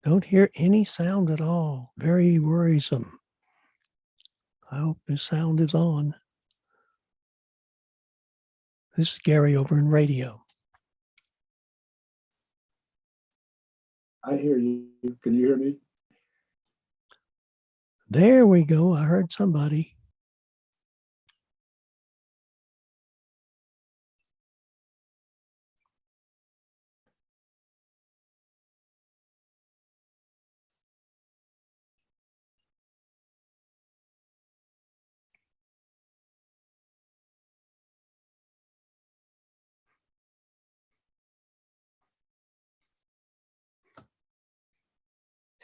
Don't hear any sound at all. Very worrisome. I hope the sound is on. This is Gary over in radio. I hear you. Can you hear me? There we go. I heard somebody.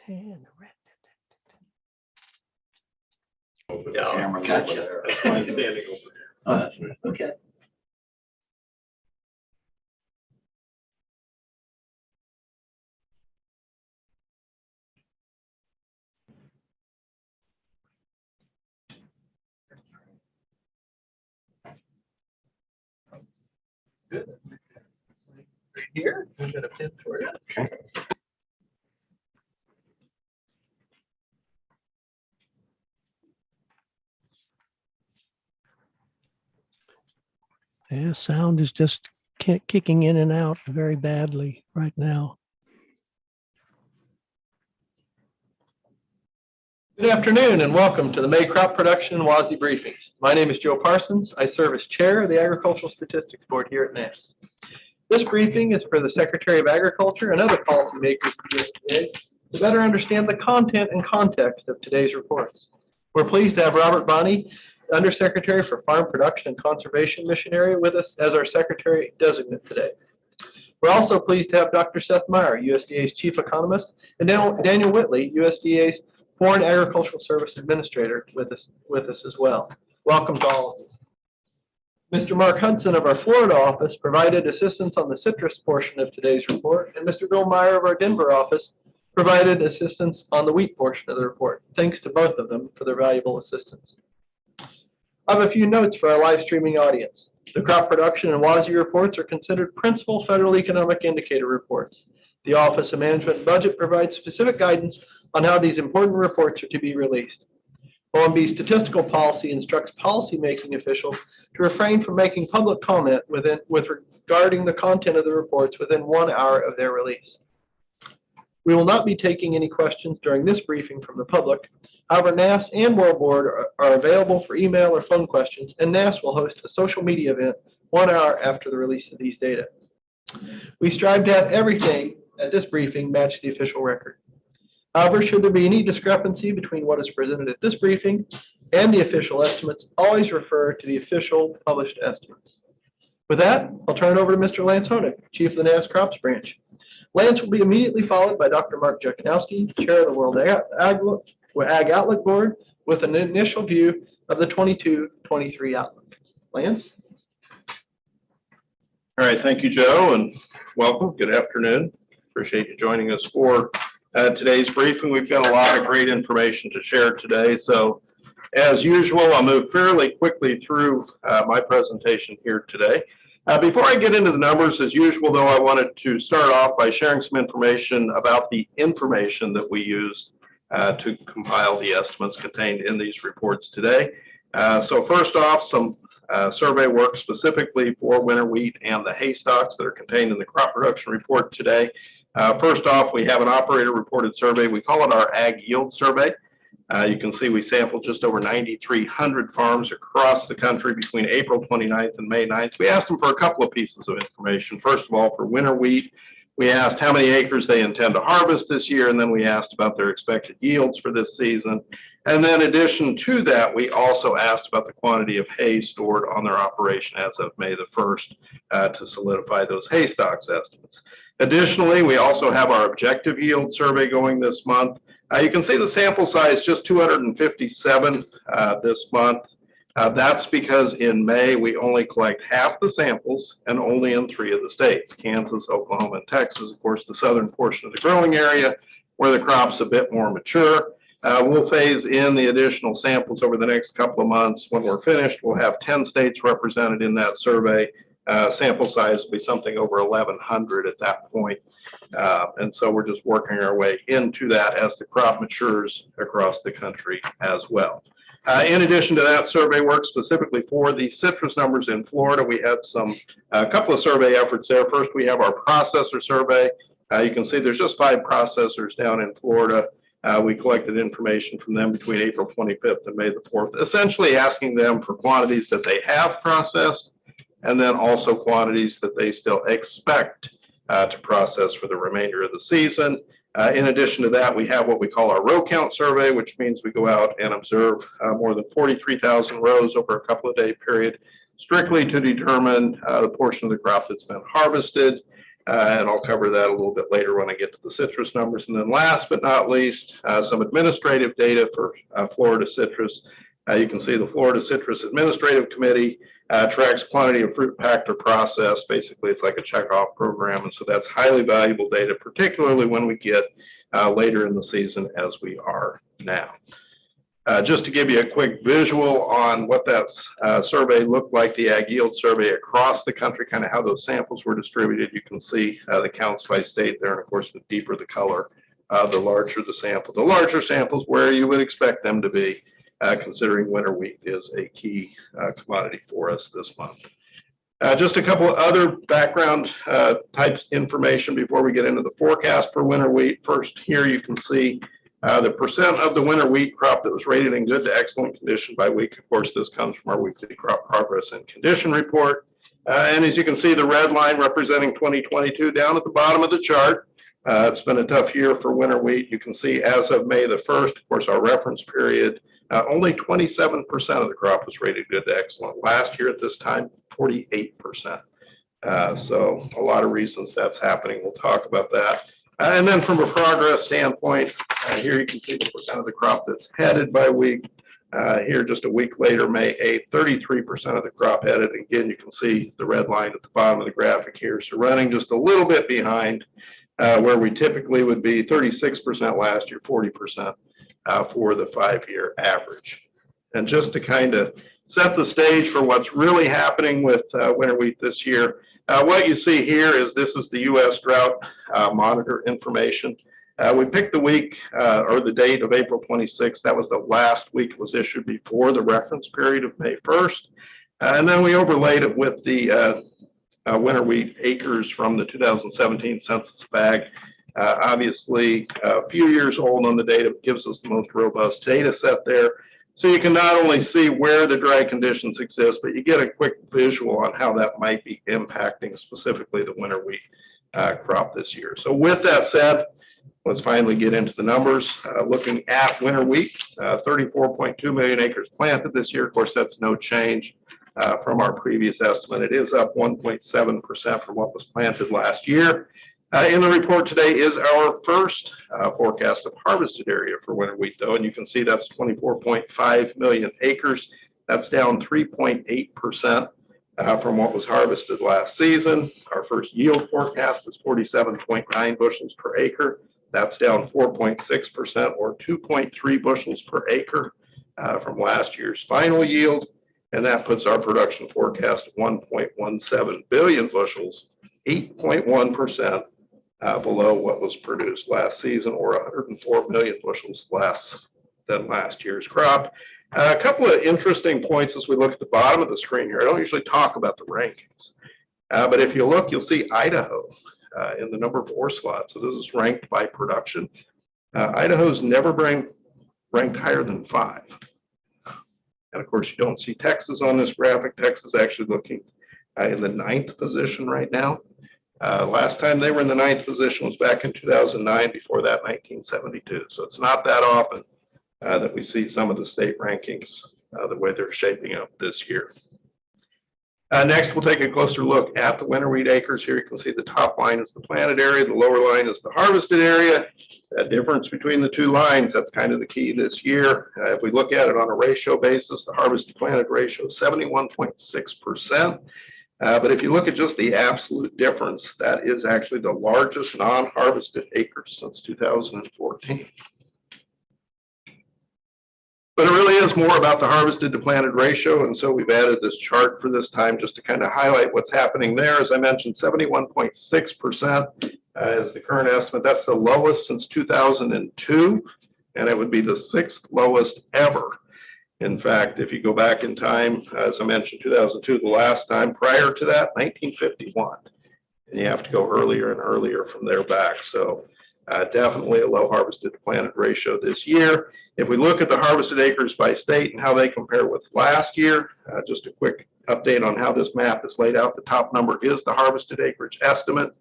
And Camera Gotcha. over there. Standing over there. Oh, that's right. Okay. Good. Right here, we've got a pin for you. Okay. yeah, sound is just kicking in and out very badly right now. Good afternoon and welcome to the May Crop Production and WASDE briefings. My name is Joe Parsons. I serve as chair of the Agricultural Statistics Board here at NASS. This briefing is for the Secretary of Agriculture and other policymakers of the USDA to better understand the content and context of today's reports. We're pleased to have Robert Bonney, Undersecretary for Farm Production and Conservation Mission Area, with us as our Secretary Designate today. We're also pleased to have Dr. Seth Meyer, USDA's Chief Economist, and Daniel Whitley, USDA's Foreign Agricultural Service Administrator, with us as well. Welcome to all of you. Mr. Mark Hudson of our Florida office provided assistance on the citrus portion of today's report, and Mr. Bill Meyer of our Denver office provided assistance on the wheat portion of the report. Thanks to both of them for their valuable assistance. I have a few notes for our live streaming audience. The crop production and WASDE reports are considered principal federal economic indicator reports. The Office of Management and Budget provides specific guidance on how these important reports are to be released. OMB statistical policy instructs policymaking officials to refrain from making public comment regarding the content of the reports within 1 hour of their release. We will not be taking any questions during this briefing from the public. However, NASS and World Board are available for email or phone questions, and NASS will host a social media event 1 hour after the release of these data. We strive to have everything at this briefing match the official record. However, should there be any discrepancy between what is presented at this briefing and the official estimates, always refer to the official published estimates. With that, I'll turn it over to Mr. Lance Honig, Chief of the NASS Crops Branch. Lance will be immediately followed by Dr. Mark Jekanowski, Chair of the World Ag Outlook Board, with an initial view of the 22-23 outlook. Lance? All right, thank you, Joe, and welcome. Good afternoon. Appreciate you joining us for today's briefing. We've got a lot of great information to share today. So as usual, I'll move fairly quickly through my presentation here today. Before I get into the numbers, as usual, though, I wanted to start off by sharing some information about the information that we use to compile the estimates contained in these reports today. So first off, some survey work specifically for winter wheat and the hay stocks that are contained in the crop production report today. First off, we have an operator-reported survey. We call it our Ag Yield Survey. You can see we sampled just over 9,300 farms across the country between April 29th and May 9th. We asked them for a couple of pieces of information. First of all, for winter wheat, we asked how many acres they intend to harvest this year, and then we asked about their expected yields for this season. And then in addition to that, we also asked about the quantity of hay stored on their operation as of May the 1st to solidify those hay stocks estimates. Additionally, we also have our objective yield survey going this month. You can see the sample size, just 257 this month. That's because in May, we only collect half the samples and only in 3 of the states, Kansas, Oklahoma, and Texas. Of course, the southern portion of the growing area where the crop's a bit more mature. We'll phase in the additional samples over the next couple of months. When we're finished, we'll have 10 states represented in that survey. Sample size will be something over 1,100 at that point. And so we're just working our way into that as the crop matures across the country as well. In addition to that survey work specifically for the citrus numbers in Florida, we had a couple of survey efforts there. First, we have our processor survey. You can see there's just 5 processors down in Florida. We collected information from them between April 25th and May the 4th, essentially asking them for quantities that they have processed and then also quantities that they still expect to process for the remainder of the season. In addition to that, we have what we call our row count survey, which means we go out and observe more than 43,000 rows over a couple of day period, strictly to determine the portion of the crop that's been harvested. And I'll cover that a little bit later when I get to the citrus numbers. And then last but not least, some administrative data for Florida citrus. You can see the Florida Citrus Administrative Committee tracks quantity of fruit packed or processed. Basically, it's like a checkoff program. And so that's highly valuable data, particularly when we get later in the season as we are now. Just to give you a quick visual on what that survey looked like, the ag yield survey across the country, kind of how those samples were distributed. You can see the counts by state there. And of course, the deeper the color, the larger the sample. The larger samples where you would expect them to be, considering winter wheat is a key commodity for us this month. Just a couple of other background types information before we get into the forecast for winter wheat. First, here you can see the percent of the winter wheat crop that was rated in good to excellent condition by week. Of course, this comes from our weekly crop progress and condition report. And as you can see, the red line representing 2022 down at the bottom of the chart. It's been a tough year for winter wheat. You can see as of May the 1st, of course, our reference period, only 27% of the crop was rated good to excellent. Last year at this time, 48%. So a lot of reasons that's happening. We'll talk about that. And then from a progress standpoint, here you can see the percent of the crop that's headed by week. Here just a week later, May 8th, 33% of the crop headed. Again, you can see the red line at the bottom of the graphic here. So running just a little bit behind where we typically would be, 36% last year, 40% for the 5-year average. And just to kind of set the stage for what's really happening with winter wheat this year, what you see here is this is the U.S. drought monitor information. We picked the week or the date of April 26th. That was the last week it was issued before the reference period of May 1st. And then we overlaid it with the winter wheat acres from the 2017 census bag. Obviously, a few years old on the data gives us the most robust data set there. So you can not only see where the dry conditions exist, but you get a quick visual on how that might be impacting specifically the winter wheat crop this year. So with that said, let's finally get into the numbers. Looking at winter wheat, 34.2 million acres planted this year. Of course, that's no change from our previous estimate. It is up 1.7% from what was planted last year. In the report today is our first forecast of harvested area for winter wheat, though, and you can see that's 24.5 million acres. That's down 3.8% from what was harvested last season. Our first yield forecast is 47.9 bushels per acre. That's down 4.6% or 2.3 bushels per acre from last year's final yield. And that puts our production forecast at 1.17 billion bushels, 8.1% below what was produced last season, or 104 million bushels less than last year's crop. A couple of interesting points as we look at the bottom of the screen here. I don't usually talk about the rankings, but if you look, you'll see Idaho in the number 4 slot. So this is ranked by production. Idaho's never ranked higher than 5. And of course, you don't see Texas on this graphic. Texas actually looking in the 9th position right now. Last time they were in the 9th position was back in 2009, before that 1972. So it's not that often that we see some of the state rankings the way they're shaping up this year. Next, we'll take a closer look at the winter wheat acres. Here you can see the top line is the planted area, the lower line is the harvested area. That difference between the two lines, that's kind of the key this year. If we look at it on a ratio basis, the harvested planted ratio is 71.6%. But if you look at just the absolute difference, that is actually the largest non-harvested acres since 2014. But it really is more about the harvested to planted ratio, and so we've added this chart for this time just to kind of highlight what's happening there. As I mentioned, 71.6% is the current estimate. That's the lowest since 2002, and it would be the sixth lowest ever. In fact, if you go back in time, as I mentioned, 2002, the last time. Prior to that, 1951. And you have to go earlier and earlier from there back. So definitely a low harvested to planted ratio this year. If we look at the harvested acres by state and how they compare with last year, just a quick update on how this map is laid out. The top number is the harvested acreage estimate.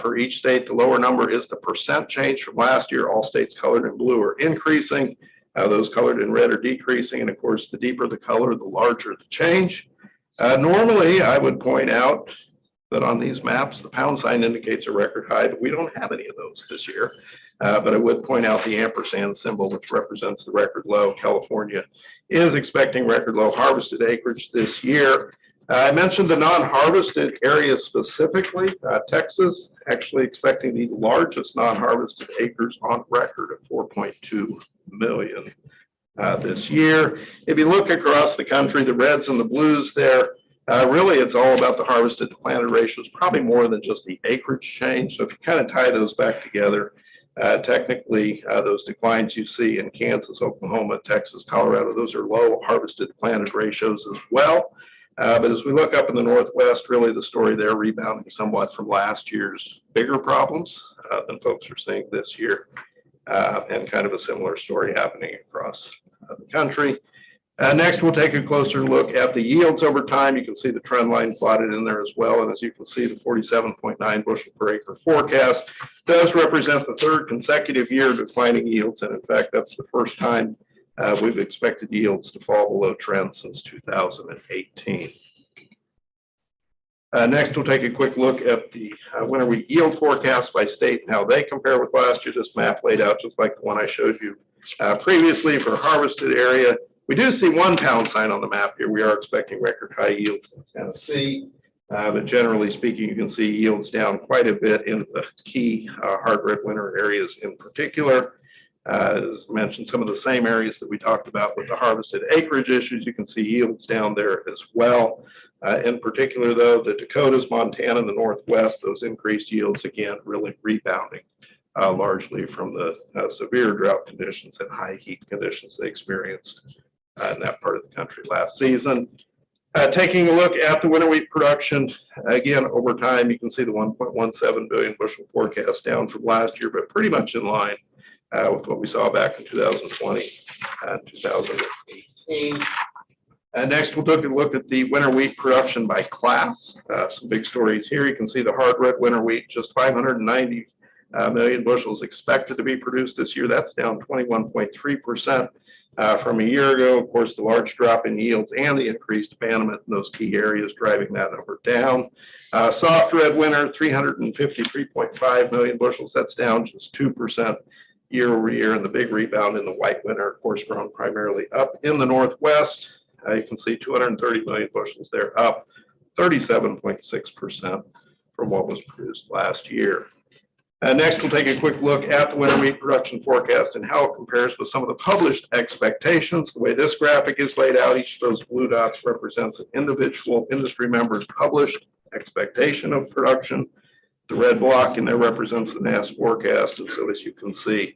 For each state, the lower number is the percent change from last year. All states colored in blue are increasing. Those colored in red are decreasing. And of course, the deeper the color, the larger the change. Normally, I would point out that on these maps, the pound sign indicates a record high, but we don't have any of those this year. But I would point out the ampersand symbol, which represents the record low. California is expecting record low harvested acreage this year. I mentioned the non-harvested areas specifically. Texas actually expecting the largest non-harvested acres on record at 4.2 million this year. If you look across the country, the reds and the blues there, really it's all about the harvested to planted ratios, probably more than just the acreage change. So if you kind of tie those back together, technically those declines you see in Kansas, Oklahoma, Texas, Colorado, those are low harvested to planted ratios as well. But as we look up in the Northwest, really the story there rebounding somewhat from last year's bigger problems than folks are seeing this year. And kind of a similar story happening across the country. Next, we'll take a closer look at the yields over time. You can see the trend line plotted in there as well. And as you can see, the 47.9 bushel per acre forecast does represent the third consecutive year of declining yields. And in fact, that's the first time we've expected yields to fall below trend since 2018. Next, we'll take a quick look at the winter wheat yield forecast by state and how they compare with last year. This map laid out just like the one I showed you previously for harvested area. We do see one pound sign on the map here. We are expecting record high yields in Tennessee, but generally speaking, you can see yields down quite a bit in the key hard red winter areas in particular. As mentioned, some of the same areas that we talked about with the harvested acreage issues, you can see yields down there as well. In particular, though, the Dakotas, Montana, and the Northwest, those increased yields, again, really rebounding largely from the severe drought conditions and high heat conditions they experienced in that part of the country last season. Taking a look at the winter wheat production, again, over time, you can see the 1.17 billion bushel forecast down from last year, but pretty much in line with what we saw back in 2020 and 2018. Next, we'll take a look at the winter wheat production by class. Some big stories here. You can see the hard red winter wheat, just 590 million bushels expected to be produced this year. That's down 21.3%. From a year ago. Of course, the large drop in yields and the increased abandonment in those key areas driving that number down. Soft red winter, 353.5 million bushels. That's down just 2% year over year. And the big rebound in the white winter, of course, grown primarily up in the Northwest. You can see 230 million bushels there, up 37.6% from what was produced last year. Next, we'll take a quick look at the winter wheat production forecast and how it compares with some of the published expectations. The way this graphic is laid out, each of those blue dots represents an individual industry member's published expectation of production. The red block in there represents the NASS forecast, and so as you can see,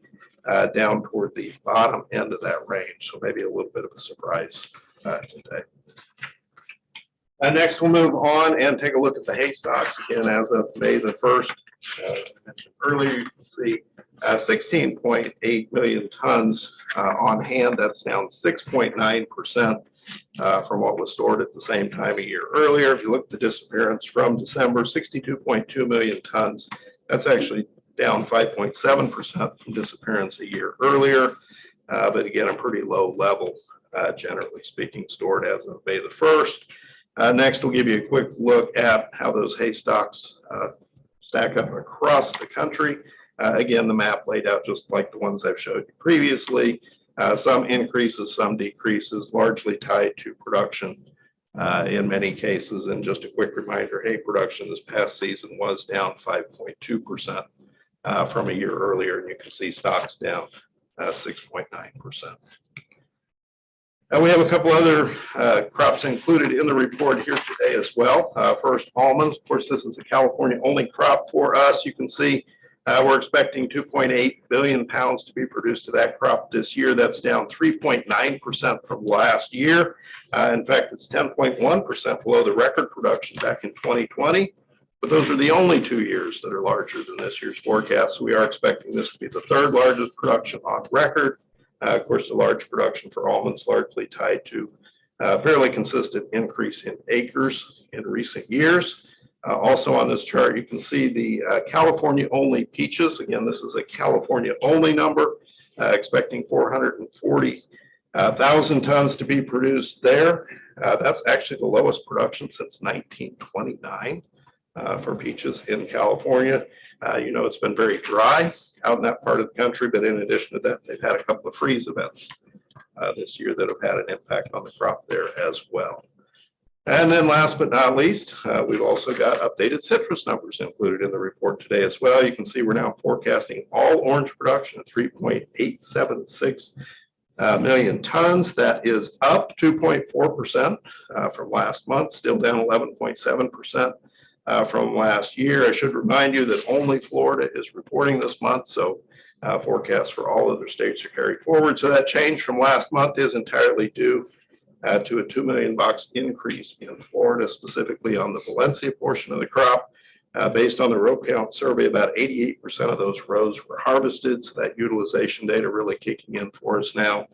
down toward the bottom end of that range, so maybe a little bit of a surprise today. Next, we'll move on and take a look at the hay stocks. Again, as of May the 1st, as I mentioned earlier, you can see 16.8 million tons on hand. That's down 6.9% from what was stored at the same time a year earlier. If you look at the disappearance from December, 62.2 million tons. That's actually down 5.7% from disappearance a year earlier. But again, a pretty low level, generally speaking, stored as of May the 1st. Next, we'll give you a quick look at how those hay stocks stack up across the country. Again, the map laid out just like the ones I've showed you previously. Some increases, some decreases, largely tied to production in many cases. And just a quick reminder, hay production this past season was down 5.2% from a year earlier. And you can see stocks down 6.9%. We have a couple other crops included in the report here today as well. First, almonds. Of course, this is a California-only crop for us. You can see we're expecting 2.8 billion pounds to be produced of that crop this year. That's down 3.9% from last year. In fact, it's 10.1% below the record production back in 2020. But those are the only 2 years that are larger than this year's forecast. So we are expecting this to be the third largest production on record. Of course, the large production for almonds largely tied to a fairly consistent increase in acres in recent years. Also on this chart, you can see the California-only peaches. Again, this is a California-only number, expecting 440,000 tons to be produced there. That's actually the lowest production since 1929 for peaches in California. You know, it's been very dry out in that part of the country, but in addition to that, they've had a couple of freeze events this year that have had an impact on the crop there as well. And then last but not least, we've also got updated citrus numbers included in the report today as well. You can see we're now forecasting all orange production at 3.876 million tons. That is up 2.4% from last month, still down 11.7%. From last year. I should remind you that only Florida is reporting this month, so forecasts for all other states are carried forward. So that change from last month is entirely due to a 2 million box increase in Florida, specifically on the Valencia portion of the crop. Based on the row count survey, about 88% of those rows were harvested, so that utilization data really kicking in for us now,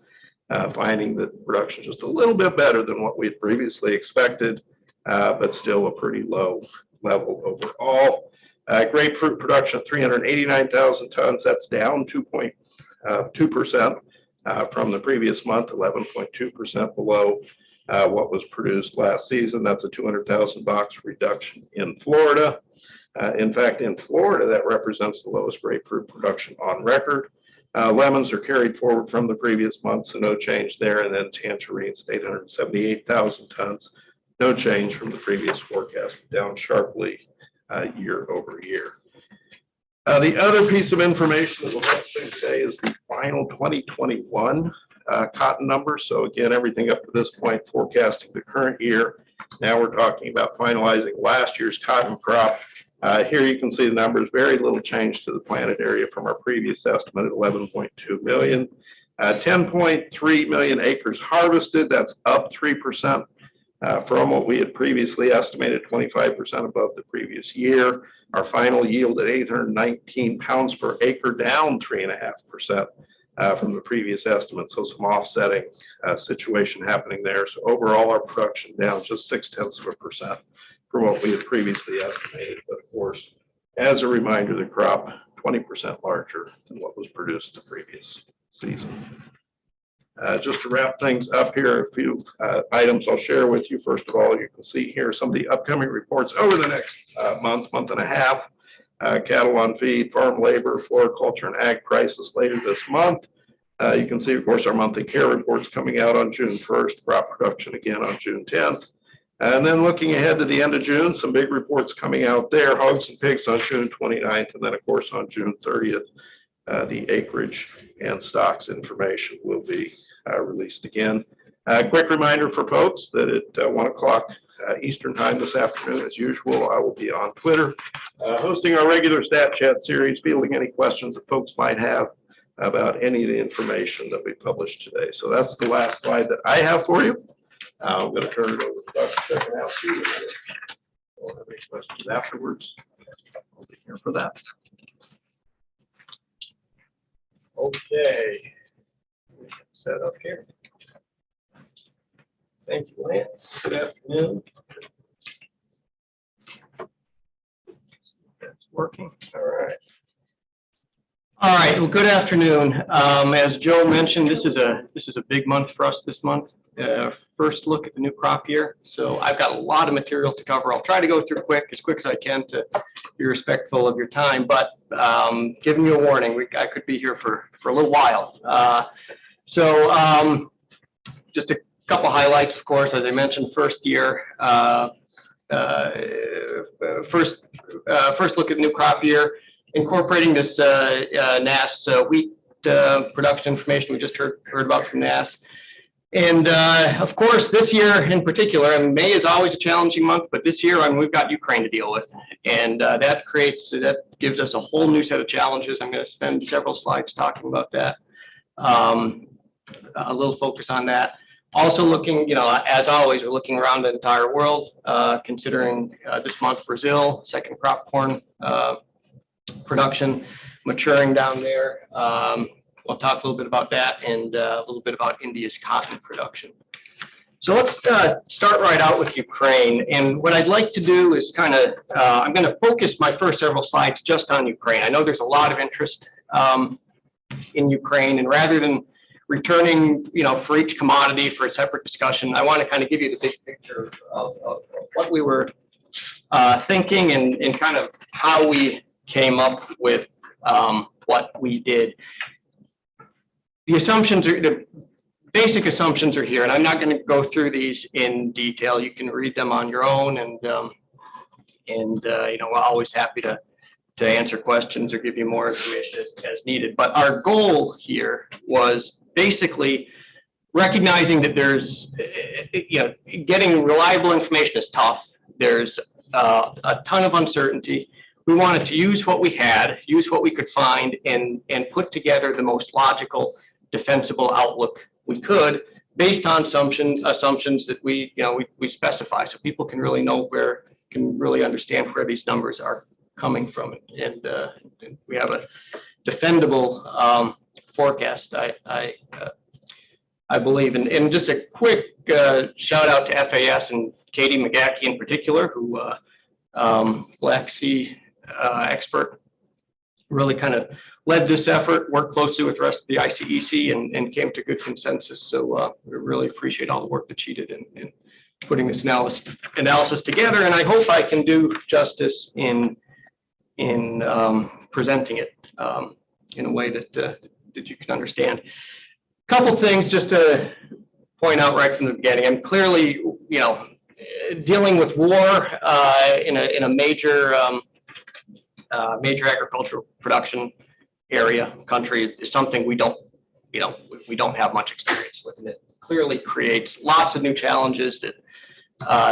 finding that production is just a little bit better than what we had previously expected, but still a pretty low level overall. Grapefruit production of 389,000 tons. That's down 2.2% from the previous month, 11.2% below what was produced last season. That's a 200,000 box reduction in Florida. In fact, in Florida, that represents the lowest grapefruit production on record. Lemons are carried forward from the previous month, so no change there. And then tangerines, 878,000 tons. No change from the previous forecast, down sharply year over year. The other piece of information that we'll have to show today is the final 2021 cotton numbers. So again, everything up to this point forecasting the current year. Now we're talking about finalizing last year's cotton crop. Here you can see the numbers, very little change to the planted area from our previous estimate at 11.2 million. 10.3 million acres harvested, that's up 3%. From what we had previously estimated, 25% above the previous year. Our final yield at 819 pounds per acre, down 3.5% from the previous estimate. So some offsetting situation happening there. So overall, our production down just 0.6% from what we had previously estimated. But of course, as a reminder, the crop 20% larger than what was produced the previous season. Just to wrap things up here, a few items I'll share with you. First of all, you can see here some of the upcoming reports over the next month and a half. Cattle on feed, farm labor, floriculture, and ag prices later this month. You can see, of course, our monthly care reports coming out on June 1st, crop production again on June 10th. And then looking ahead to the end of June, some big reports coming out there, hogs and pigs on June 29th, and then, of course, on June 30th, the acreage and stocks information will be released again. Quick reminder for folks that at 1 o'clock Eastern time this afternoon, as usual, I will be on Twitter hosting our regular Stat Chat series, fielding any questions that folks might have about any of the information that we published today. So that's the last slide that I have for you. I'm going to turn it over to Dr. Stefanowski. We'll have any questions afterwards. I'll be here for that. Okay. Set up here. Thank you, Lance. Good afternoon. That's working. All right. All right. Well, good afternoon. As Joe mentioned, this is a big month for us this month. First look at the new crop year. So I've got a lot of material to cover. I'll try to go through as quick as I can to be respectful of your time, but giving you a warning, I could be here for a little while. So just a couple highlights, of course, as I mentioned, first year, first look at new crop year, incorporating this NASS wheat production information we just heard about from NASS. And of course, this year in particular, I mean, May is always a challenging month, but this year, I mean, we've got Ukraine to deal with, and that gives us a whole new set of challenges. I'm going to spend several slides talking about that. A little focus on that. Also looking, as always, we're looking around the entire world, considering this month Brazil, second crop corn production maturing down there. We'll talk a little bit about that and a little bit about India's cotton production. So let's start right out with Ukraine. And what I'd like to do is I'm going to focus my first several slides just on Ukraine. I know there's a lot of interest in Ukraine, and rather than returning, for each commodity for a separate discussion, I want to kind of give you the big picture of what we were thinking and kind of how we came up with what we did. The basic assumptions are here, and I'm not going to go through these in detail. You can read them on your own, and we're always happy to answer questions or give you more information as needed. But our goal here was basically recognizing that there's, getting reliable information is tough. There's a ton of uncertainty. We wanted to use what we had, use what we could find, and put together the most logical, defensible outlook we could, based on assumptions that we specify, so people can really understand where these numbers are coming from, and we have a defendable forecast, I believe. And just a quick shout out to FAS and Katie McGackey in particular, who Black Sea expert, really kind of led this effort, worked closely with the rest of the ICEC, and came to good consensus. So we really appreciate all the work that she did in putting this analysis together. And I hope I can do justice in presenting it in a way that you can understand. A couple things just to point out right from the beginning. I'm clearly, dealing with war in a major agricultural production country is something we don't have much experience with, and it clearly creates lots of new challenges that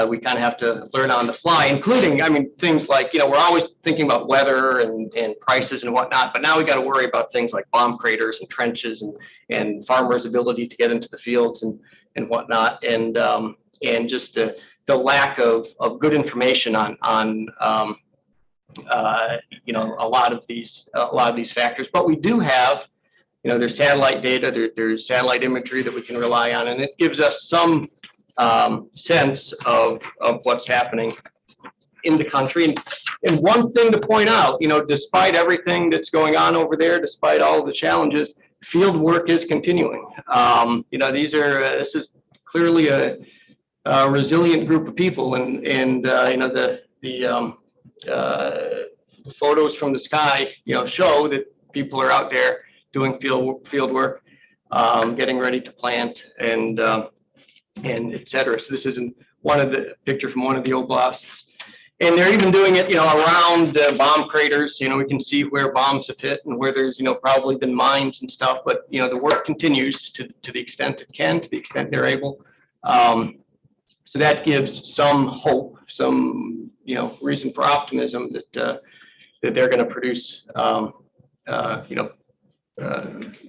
we kind of have to learn on the fly, including, things like, we're always thinking about weather and prices and whatnot, but now we got to worry about things like bomb craters and trenches and farmers' ability to get into the fields and whatnot, and just the lack of good information on a lot of these factors. But we do have, there's satellite data, there's satellite imagery that we can rely on, and it gives us some sense of what's happening in the country. And one thing to point out, despite everything that's going on over there, despite all the challenges, field work is continuing. This is clearly a resilient group of people, and the photos from the sky, show that people are out there doing field work, getting ready to plant, and et cetera. So this isn't one of the picture from one of the oblasts, and they're even doing it, around bomb craters. We can see where bombs have hit and where there's, probably been mines and stuff. But the work continues to the extent it can, to the extent they're able. So that gives some hope, some reason for optimism that they're going to produce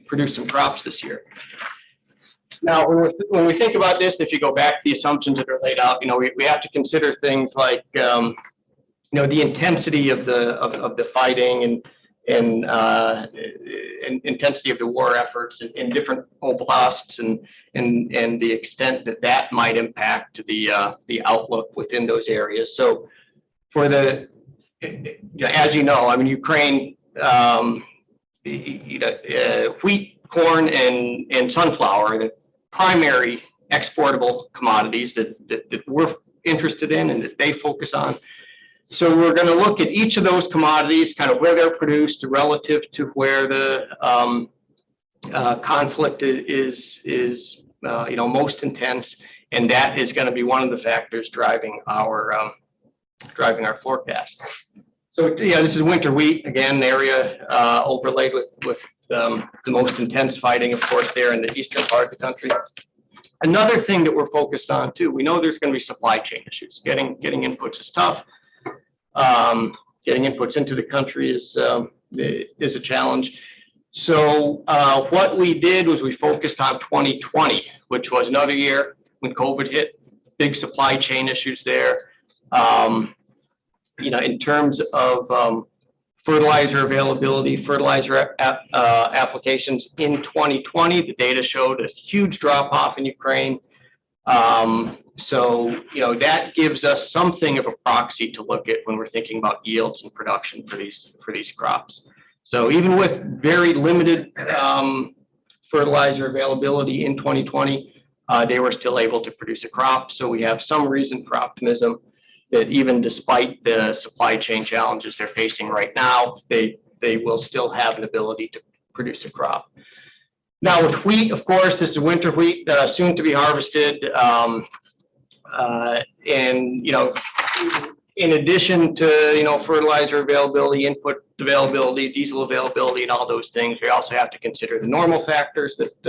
produce some crops this year. Now, when we think about this, if you go back to the assumptions that are laid out, we have to consider things like the intensity of the fighting and intensity of the war efforts in different oblasts, and the extent that might impact the outlook within those areas. So, for as Ukraine, wheat, corn, and sunflower are the primary exportable commodities that we're interested in and that they focus on. So we're going to look at each of those commodities, kind of where they're produced relative to where the conflict is most intense, and that is going to be one of the factors driving our forecast. So this is winter wheat, again, the area overlaid with the most intense fighting, of course, there in the eastern part of the country. Another thing that we're focused on too, we know there's going to be supply chain issues. Getting inputs is tough. Getting inputs into the country is a challenge. So what we did was we focused on 2020, which was another year when COVID hit, big supply chain issues there. You know, in terms of fertilizer availability, fertilizer applications in 2020, the data showed a huge drop off in Ukraine. So, you know, that gives us something of a proxy to look at when we're thinking about yields and production for these crops. So even with very limited fertilizer availability in 2020, they were still able to produce a crop. So we have some reason for optimism that even despite the supply chain challenges they're facing right now, they will still have an ability to produce a crop. Now with wheat, of course, this is winter wheat, soon to be harvested. And, you know, in addition to, you know, fertilizer availability, input availability, diesel availability, and all those things, we also have to consider the normal factors that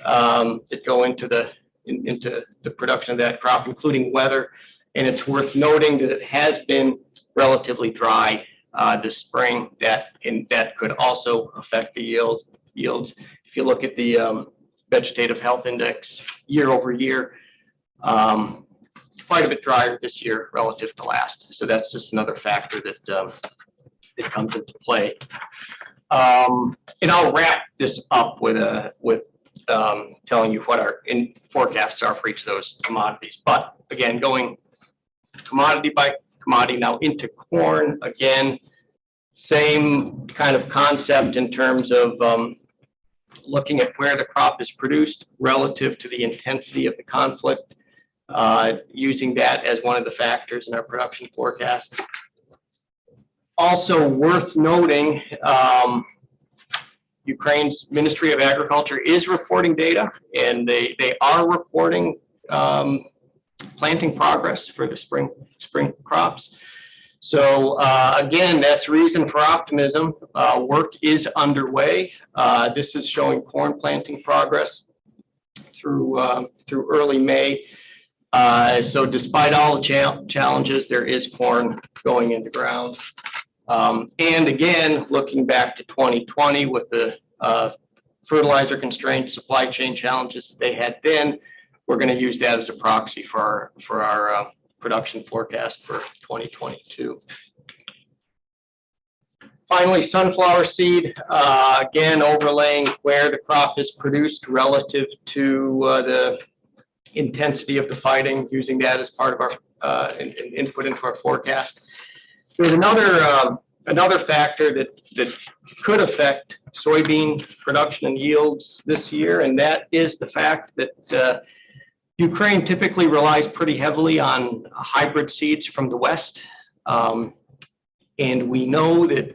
that go into the production of that crop, including weather. And it's worth noting that it has been relatively dry this spring. That could also affect the yields. If you look at the vegetative health index year over year, quite a bit drier this year relative to last. So that's just another factor that that comes into play. And I'll wrap this up with telling you what our forecasts are for each of those commodities. But again, going commodity by commodity now into corn, again, same kind of concept in terms of looking at where the crop is produced relative to the intensity of the conflict, using that as one of the factors in our production forecast. Also worth noting, Ukraine's Ministry of Agriculture is reporting data, and they are reporting planting progress for the spring crops. So again, that's reason for optimism. Work is underway. This is showing corn planting progress through early May. So despite all the challenges, there is corn going into ground. And again, looking back to 2020 with the fertilizer constraints, supply chain challenges they had then, we're going to use that as a proxy for our production forecast for 2022. Finally, sunflower seed, again, overlaying where the crop is produced relative to the intensity of the fighting, using that as part of our input into our forecast. There's another factor that could affect soybean production and yields this year, and that is the fact that Ukraine typically relies pretty heavily on hybrid seeds from the West. And we know that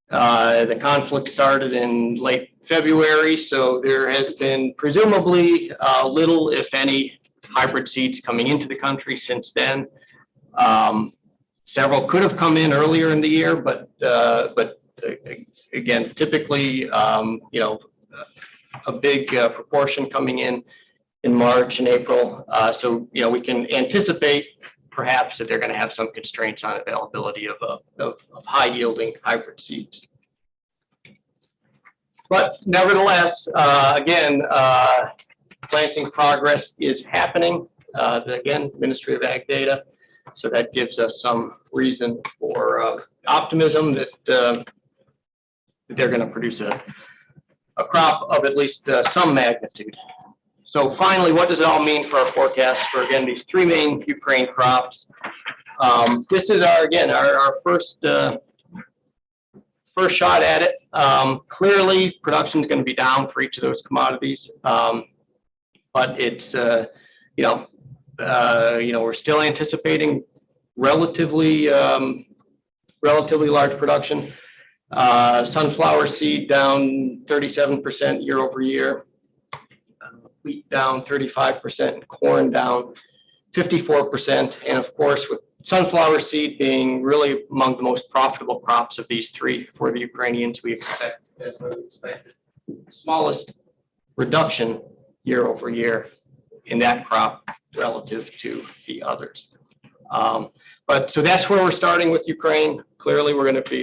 the conflict started in late February, so there has been presumably little, if any, hybrid seeds coming into the country since then. Several could have come in earlier in the year, but again, typically, you know, a big proportion coming in March and April. So, you know, we can anticipate perhaps that they're going to have some constraints on availability of high yielding hybrid seeds. But nevertheless, again, planting progress is happening. Again, Ministry of Ag data. So that gives us some reason for optimism that they're going to produce a crop of at least some magnitude. So finally, what does it all mean for our forecast for, again, these three main Ukraine crops? This is our first shot at it. Clearly, production is going to be down for each of those commodities, but it's we're still anticipating relatively large production. Sunflower seed down 37% year over year. Wheat down 35%, and corn down 54%. And of course, with sunflower seed being really among the most profitable crops of these three for the Ukrainians, we expect the smallest reduction year over year in that crop relative to the others. But so that's where we're starting with Ukraine. Clearly,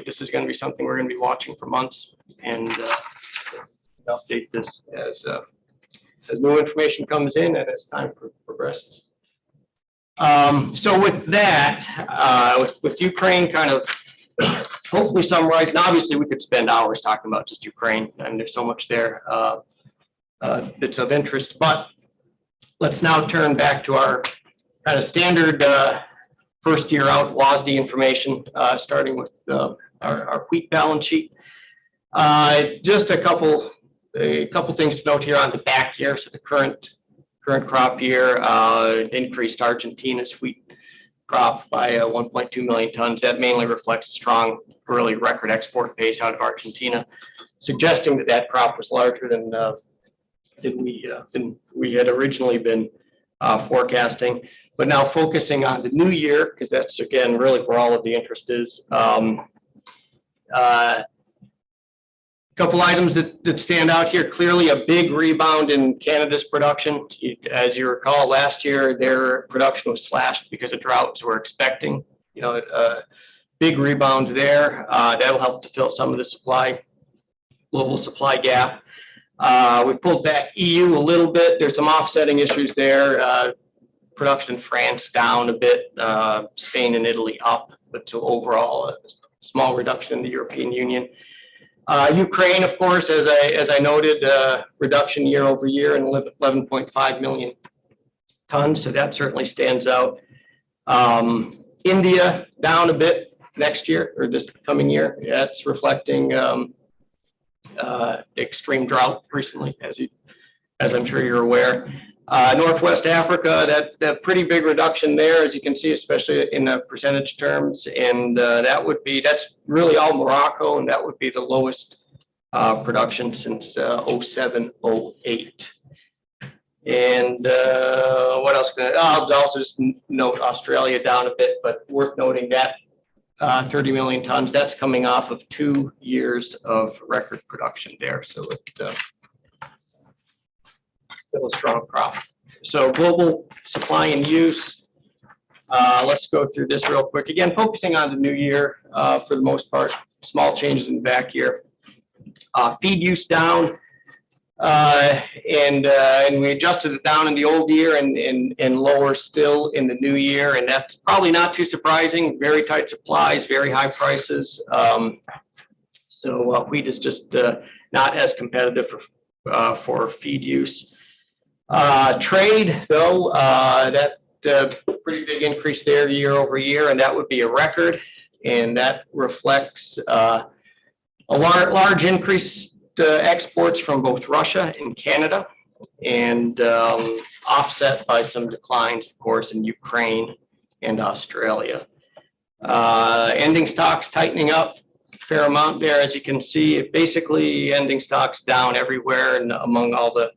this is going to be something we're going to be watching for months, and update this as new information comes in and as time progresses. So with that, with Ukraine kind of hopefully summarized, and obviously we could spend hours talking about just Ukraine, and there's so much there that's of interest, but let's now turn back to our kind of standard first year out WASDE information, starting with our wheat balance sheet. Just a couple things to note here on the back year. So the current crop year increased Argentina's wheat crop by 1.2 million tons. That mainly reflects a strong early record export pace out of Argentina, suggesting that crop was larger than we had originally been forecasting. But now focusing on the new year, because that's again really where all of the interest is. Couple items that stand out here. Clearly a big rebound in Canada's production. As you recall, last year their production was slashed because of droughts. We're expecting, a big rebound there. That'll help to fill some of the global supply gap. We pulled back EU a little bit. There's some offsetting issues there. Production in France down a bit, Spain and Italy up, but so overall a small reduction in the European Union. Ukraine, of course, as I noted, reduction year over year in 11.5 million tons, so that certainly stands out. India down a bit next year, or this coming year. That's reflecting extreme drought recently, as I'm sure you're aware. Northwest Africa, that pretty big reduction there, as you can see, especially in percentage terms, and that's really all Morocco, and that would be the lowest production since 07-08. And what else? I'll also just note Australia down a bit, but worth noting that 30 million tons, that's coming off of 2 years of record production there, so it's still a strong crop. So global supply and use, let's go through this real quick. Again, focusing on the new year for the most part, small changes in the back year. Feed use down, and we adjusted it down in the old year and lower still in the new year, and that's probably not too surprising. Very tight supplies, very high prices. So wheat is just not as competitive for feed use. Trade, though, that pretty big increase there year over year, and that would be a record, and that reflects a large increase exports from both Russia and Canada, and offset by some declines, of course, in Ukraine and Australia. Ending stocks tightening up a fair amount there, as you can see. Basically, ending stocks down everywhere and among all the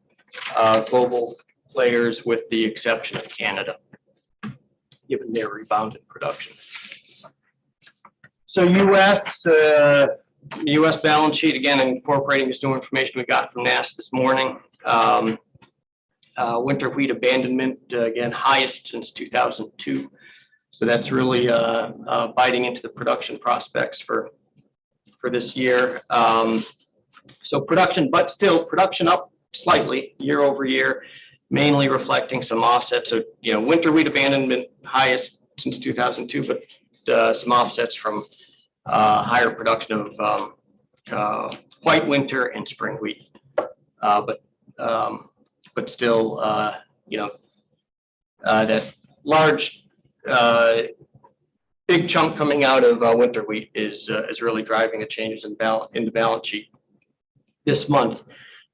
global players, with the exception of Canada, given their rebound in production. So U.S. balance sheet, again, incorporating this new information we got from NASS this morning. Winter wheat abandonment, again, highest since 2002. So that's really biting into the production prospects for this year. So production, but still production up slightly year over year, mainly reflecting some offsets. So, winter wheat abandonment highest since 2002, but some offsets from higher production of white winter and spring wheat. But still, that large, big chunk coming out of winter wheat is really driving the changes in the balance sheet this month.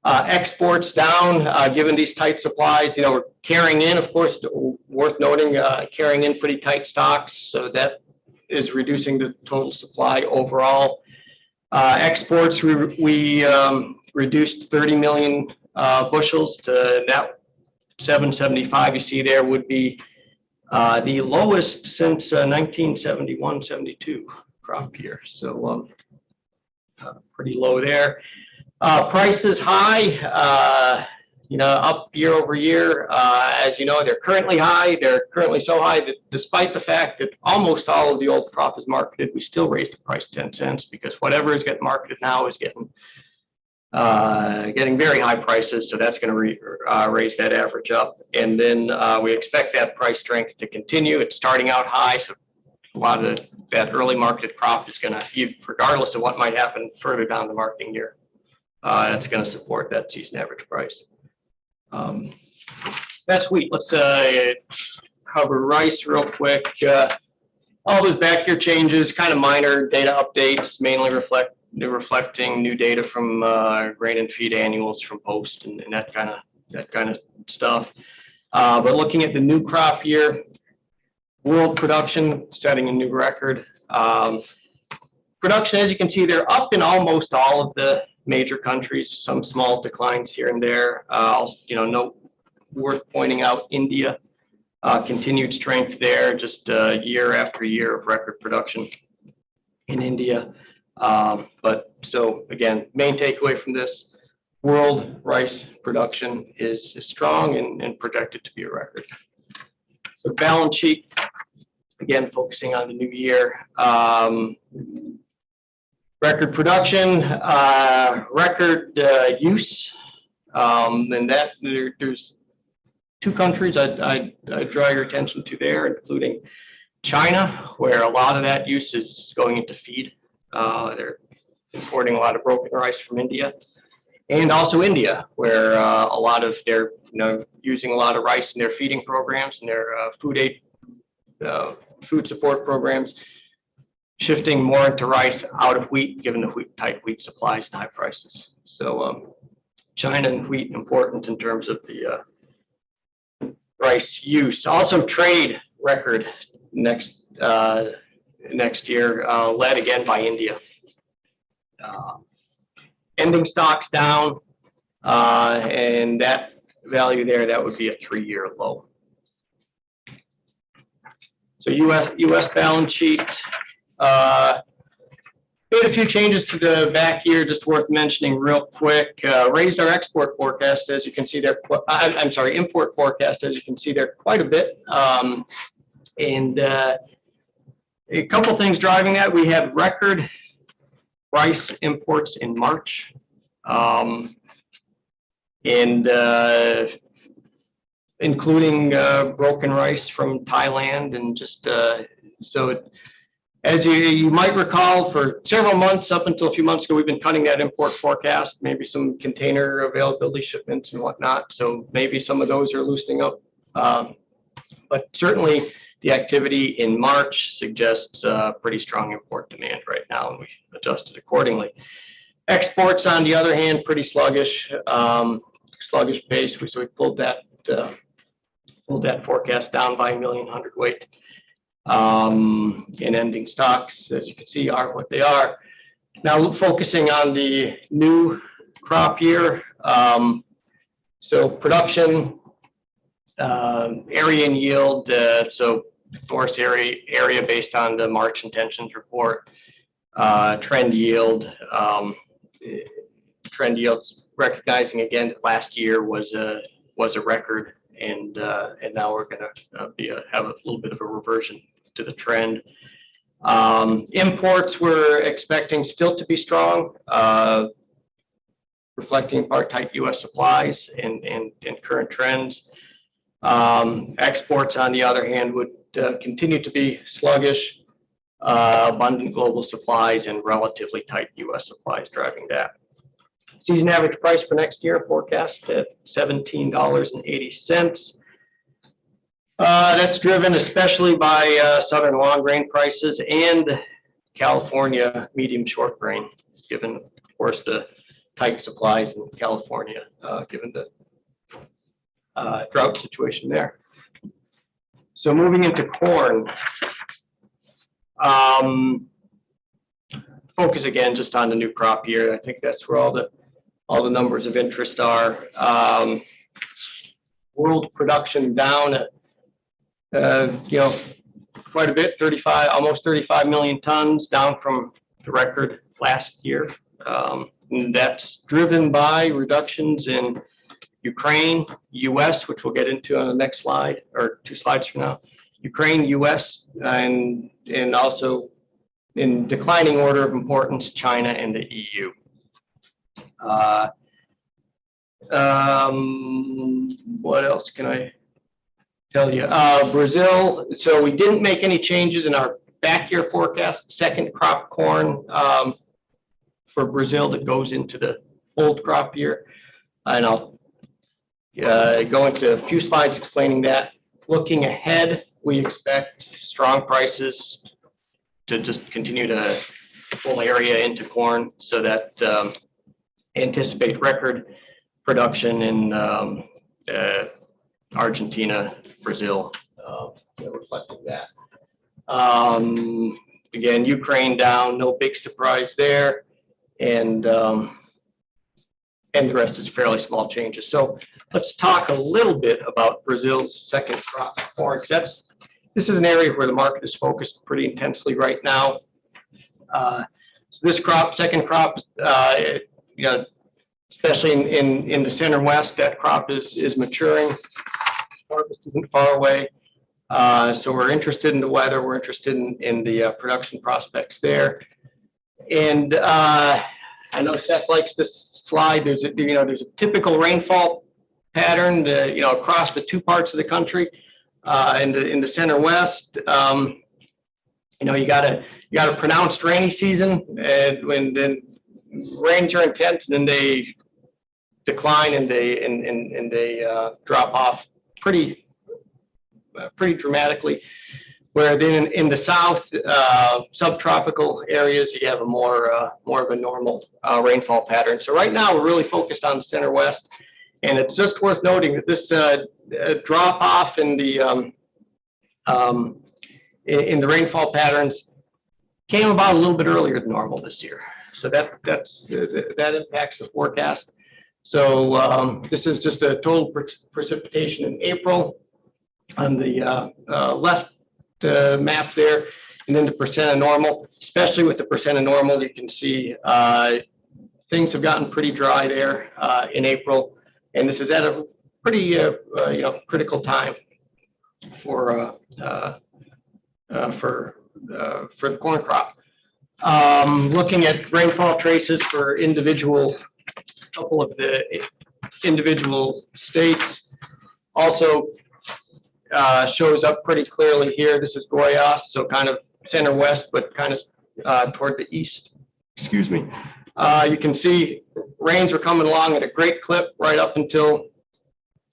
Exports down, given these tight supplies. We're carrying in, of course, worth noting, carrying in pretty tight stocks, so that is reducing the total supply overall. Exports, we reduced 30 million bushels to that 775 you see there would be the lowest since 1971-72 crop year. So pretty low there. Prices high. up year over year. As you know, they're currently high. They're currently so high that despite the fact that almost all of the old crop is marketed, we still raise the price 10 cents because whatever is getting marketed now is getting very high prices. So that's going to raise that average up. And then we expect that price strength to continue. It's starting out high, so a lot of that early marketed crop is going to, regardless of what might happen further down the marketing year, that's going to support that season average price. That's wheat. Let's cover rice real quick. All those back year changes, kind of minor data updates, mainly reflecting new data from grain and feed annuals from Post and that kind of stuff. But looking at the new crop year, world production setting a new record. Production, as you can see, they're up in almost all of the major countries, some small declines here and there. Note worth pointing out India, continued strength there, just year after year of record production in India. But so again, main takeaway from this, world rice production is strong and projected to be a record. So balance sheet, again, focusing on the new year. Record production, record use, and that there's two countries I draw your attention to there, including China, where a lot of that use is going into feed. They're importing a lot of broken rice from India, and also India, where a lot of they're using a lot of rice in their feeding programs and their food support programs, shifting more into rice out of wheat, given the tight wheat supplies and high prices. So China and wheat important in terms of the rice use. Also trade record next year, led again by India. Ending stocks down, and that value there, that would be a 3-year low. So U.S. balance sheet. Made a few changes to the back year, just worth mentioning real quick. Raised our export forecast, as you can see there. I'm sorry, import forecast, as you can see there, quite a bit. And a couple things driving that. We have record rice imports in March, including broken rice from Thailand, and just so. As you might recall, for several months, up until a few months ago, we've been cutting that import forecast, maybe some container availability shipments and whatnot. So maybe some of those are loosening up. But certainly the activity in March suggests pretty strong import demand right now, and we adjusted accordingly. Exports, on the other hand, pretty sluggish, sluggish pace. So we pulled that forecast down by 1 million hundredweight. And ending stocks, as you can see, are what they are. Now focusing on the new crop year. So production, area and yield, so forest area based on the March intentions report, trend yield. Trend yields, recognizing again that last year was a record, and now we're going to have a little bit of a reversion to the trend. Imports we're expecting still to be strong, reflecting in part tight U.S. supplies and current trends. Exports, on the other hand, would continue to be sluggish, abundant global supplies and relatively tight U.S. supplies driving that. Season average price for next year forecast at $17.80. That's driven especially by southern long grain prices and California medium short grain, given, of course, the tight supplies in California, given the drought situation there. So moving into corn, focus again just on the new crop year. I think that's where all the numbers of interest are. World production down at quite a bit, almost 35 million tons, down from the record last year. And that's driven by reductions in Ukraine, US, which we'll get into on the next slide, or 2 slides from now. Ukraine, US, and also in declining order of importance, China and the EU. What else can I tell you? Brazil, so we didn't make any changes in our back year forecast, second crop corn for Brazil that goes into the old crop year. And I'll go into a few slides explaining that. Looking ahead, we expect strong prices to just continue to pull area into corn, so that anticipate record production in Argentina, Brazil, reflecting that. Again, Ukraine down, no big surprise there, and the rest is fairly small changes. So let's talk a little bit about Brazil's second crop corn, because this is an area where the market is focused pretty intensely right now. So this crop, second crop, especially in the center west, that crop is maturing. Harvest isn't far away. So we're interested in the weather. We're interested in the production prospects there. And I know Seth likes this slide. There's a typical rainfall pattern, across the 2 parts of the country. In the center west, you got a pronounced rainy season, and when then rains are intense, and then they decline and they drop off pretty dramatically. Where then in the south, subtropical areas, you have a more of a normal rainfall pattern. So right now we're really focused on the center west, and it's just worth noting that this drop off in the rainfall patterns came about a little bit earlier than normal this year. So that impacts the forecast. So this is just a total precipitation in April on the left map there, and then the percent of normal. Especially with the percent of normal, you can see things have gotten pretty dry there in April, and this is at a pretty critical time for the corn crop. Looking at rainfall traces for couple of the individual states, also shows up pretty clearly here. This is Goiás, so kind of center west, but kind of toward the east. Excuse me. You can see rains were coming along at a great clip right up until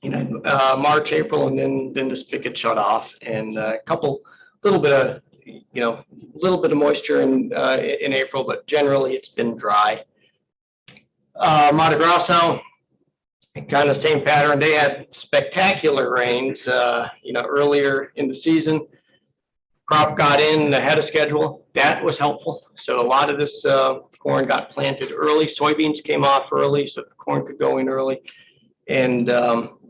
March, April, and then the spigot shut off, and little bit of moisture in April, but generally it's been dry. Mato Grosso, kind of same pattern. They had spectacular rains, earlier in the season. Crop got in ahead of schedule. That was helpful. So a lot of this corn got planted early. Soybeans came off early, so the corn could go in early. And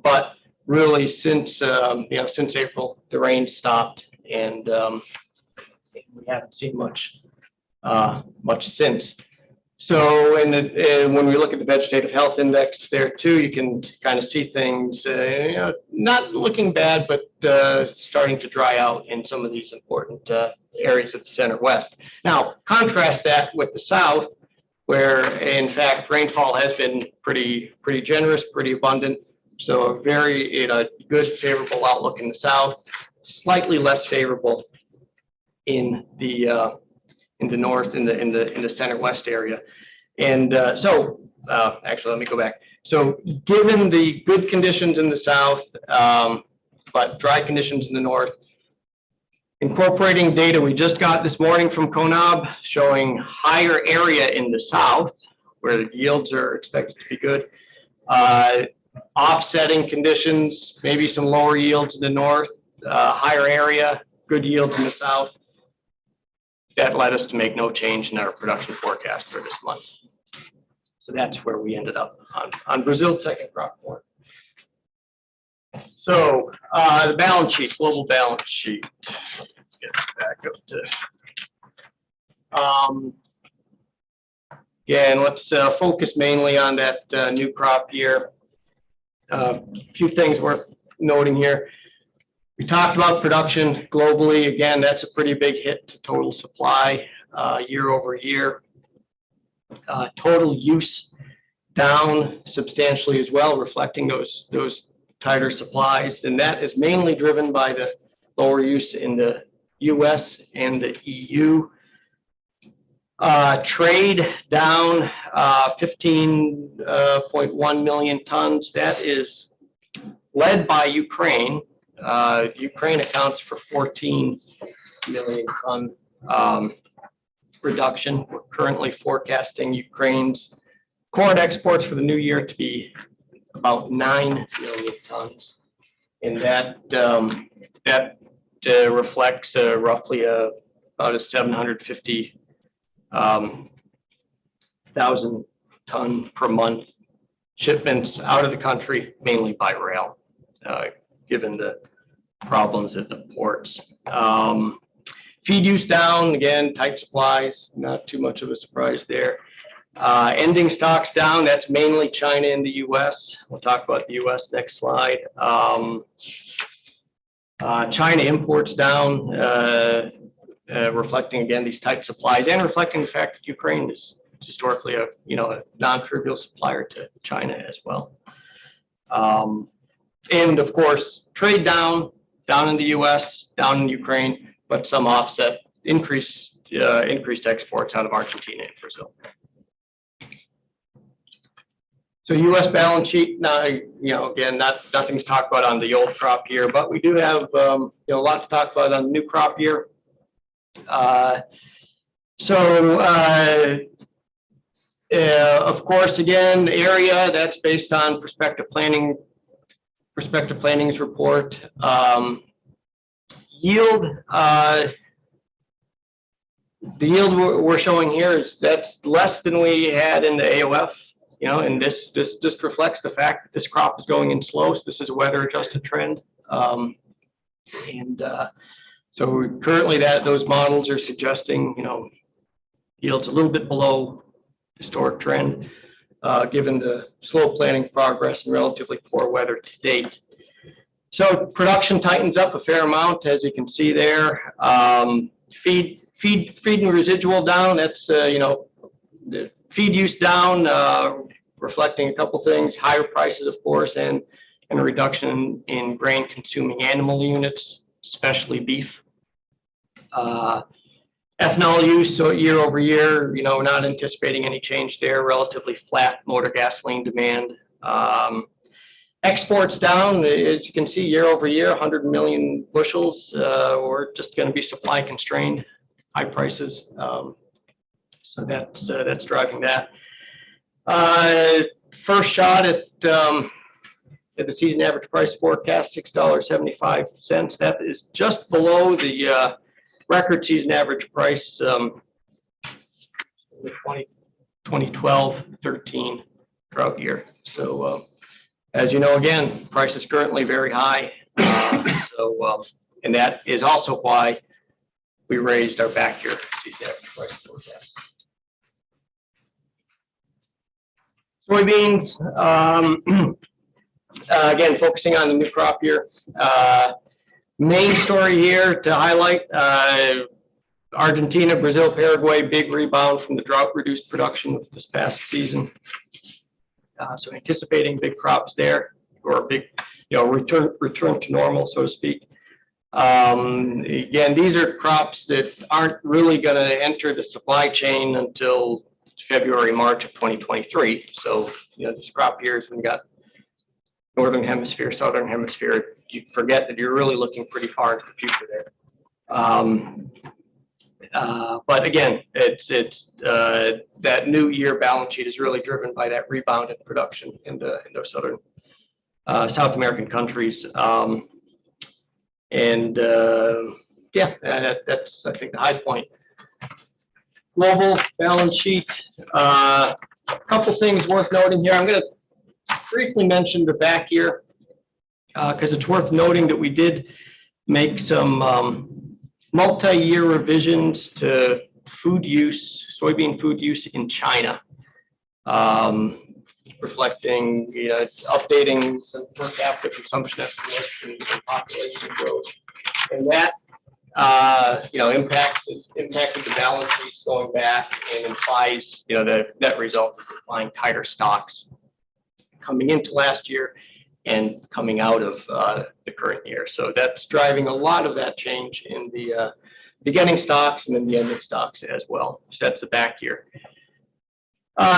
but really, since April, the rain stopped, and we haven't seen much since. So when we look at the vegetative health index there too, you can kind of see things, not looking bad, but starting to dry out in some of these important areas of the center west. Now, contrast that with the south, where in fact rainfall has been pretty generous, pretty abundant. So a very good, favorable outlook in the south, slightly less favorable in the north, in the center west area. And actually, let me go back. So given the good conditions in the south, but dry conditions in the north, incorporating data we just got this morning from CONAB showing higher area in the south, where the yields are expected to be good, offsetting conditions, maybe some lower yields in the north, higher area, good yields in the south. That led us to make no change in our production forecast for this month. So that's where we ended up on Brazil's second crop corn. So the balance sheet, global balance sheet. Let's get back up to. Again, let's focus mainly on that new crop year. A few things worth noting here. We talked about production globally. Again, that's a pretty big hit to total supply year over year. Total use down substantially as well, reflecting those tighter supplies, and that is mainly driven by the lower use in the US and the EU. Trade down 15.1 million tons. That is led by Ukraine. Ukraine accounts for 14 million ton reduction. We're currently forecasting Ukraine's corn exports for the new year to be about 9 million tons, and that reflects roughly about a 750,000 ton per month shipments out of the country, mainly by rail, given the problems at the ports. Feed use down, again, tight supplies, not too much of a surprise there. Ending stocks down, that's mainly China and the US. We'll talk about the US next slide. China imports down, reflecting again these tight supplies and reflecting the fact that Ukraine is historically a non-trivial supplier to China as well. And of course, trade down in the US, down in Ukraine, but some offset increased exports out of Argentina and Brazil. So U.S. balance sheet, again, nothing to talk about on the old crop year, but we do have a lot to talk about on the new crop year. Of course, again, the area that's based on prospective planning's report. Yield, the yield we're showing here that's less than we had in the AOF. And this just reflects the fact that this crop is going in slow. So this is a weather-adjusted trend, so currently those models are suggesting yields a little bit below historic trend, given the slow planting progress and relatively poor weather to date. So production tightens up a fair amount, as you can see there. Feed and residual down. That's the feed use down, reflecting a couple things: higher prices, of course, and a reduction in grain-consuming animal units, especially beef. Ethanol use, so year over year, not anticipating any change there. Relatively flat motor gasoline demand. Exports down, as you can see, year over year, 100 million bushels. We're just going to be supply constrained, high prices. So that's driving that. First shot at the season average price forecast, $6.75. That is just below the record season average price, the 2012-13 drought year. So as you know, again, price is currently very high. And that is also why we raised our back year season average price forecast. Soybeans, again, focusing on the new crop year. Main story here to highlight, Argentina, Brazil, Paraguay, big rebound from the drought-reduced production of this past season. So anticipating big crops there, or a big, return to normal, so to speak. Again, these are crops that aren't really going to enter the supply chain until February, March of 2023. So, these crop years, when you got Northern Hemisphere, Southern Hemisphere, you forget that you're really looking pretty far into the future there. But again, it's that new year balance sheet is really driven by that rebound in production in those southern South American countries. That's I think the high point. Global balance sheet. A couple things worth noting here. I'm going to briefly mention the back year because it's worth noting that we did make some multi-year revisions to soybean food use in China. reflecting, updating some per capita consumption estimates and population growth. And that, impacted the balance sheets going back and implies, the net result is implying tighter stocks coming into last year and coming out of the current year. So that's driving a lot of that change in the beginning stocks and then the ending stocks as well. So that's the back year.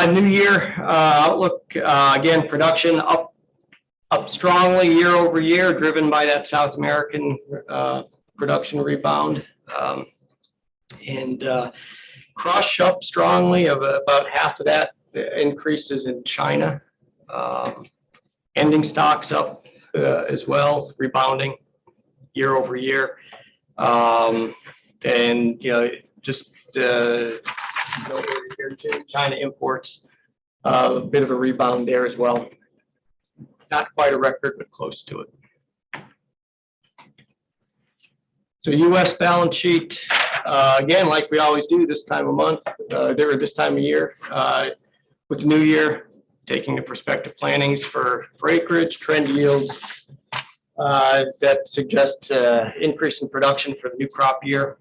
New year outlook, again, production up strongly year over year, driven by that South American production rebound. And crush up strongly, of about half of that increases in China. Ending stocks up as well, rebounding year over year. And, just China imports, a bit of a rebound there as well. Not quite a record, but close to it. So U.S. balance sheet, again, like we always do this time of month, this time of year, with the new year, taking the prospective plantings for acreage, trend yields, that suggests increase in production for the new crop year.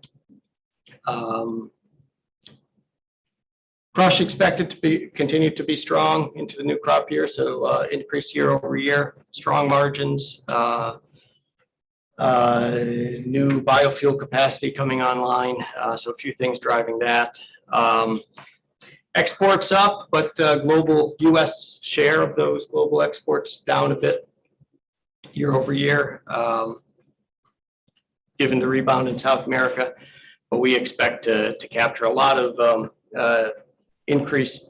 Crush expected to continue to be strong into the new crop year, so increase year over year, strong margins, new biofuel capacity coming online, so a few things driving that. Exports up, but global U.S. share of those global exports down a bit year over year, given the rebound in South America. But we expect to capture a lot of increased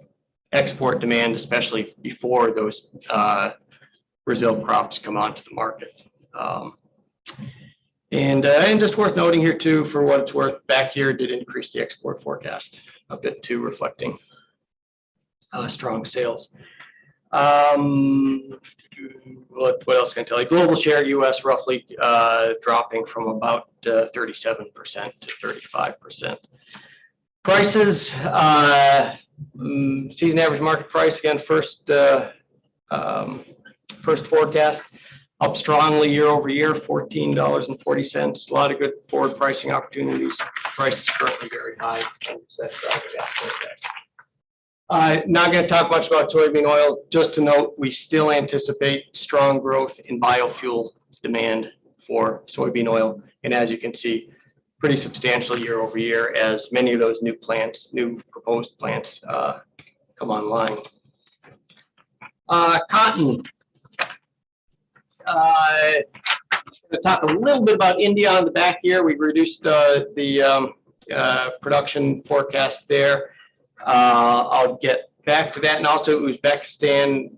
export demand, especially before those Brazil crops come onto the market. And just worth noting here too, for what it's worth, back year did increase the export forecast a bit too, reflecting strong sales. What else can I tell you? Global share U.S. roughly dropping from about 37% to 35%. Prices, season average market price, again, first forecast, up strongly year over year, $14.40. A lot of good forward pricing opportunities. Price is currently very high. Not going to talk much about soybean oil. Just to note, we still anticipate strong growth in biofuel demand for soybean oil. And as you can see, pretty substantial year over year as many of those new proposed plants come online. Cotton. I'm going to talk a little bit about India on the back year. We've reduced the production forecast there. I'll get back to that, and also Uzbekistan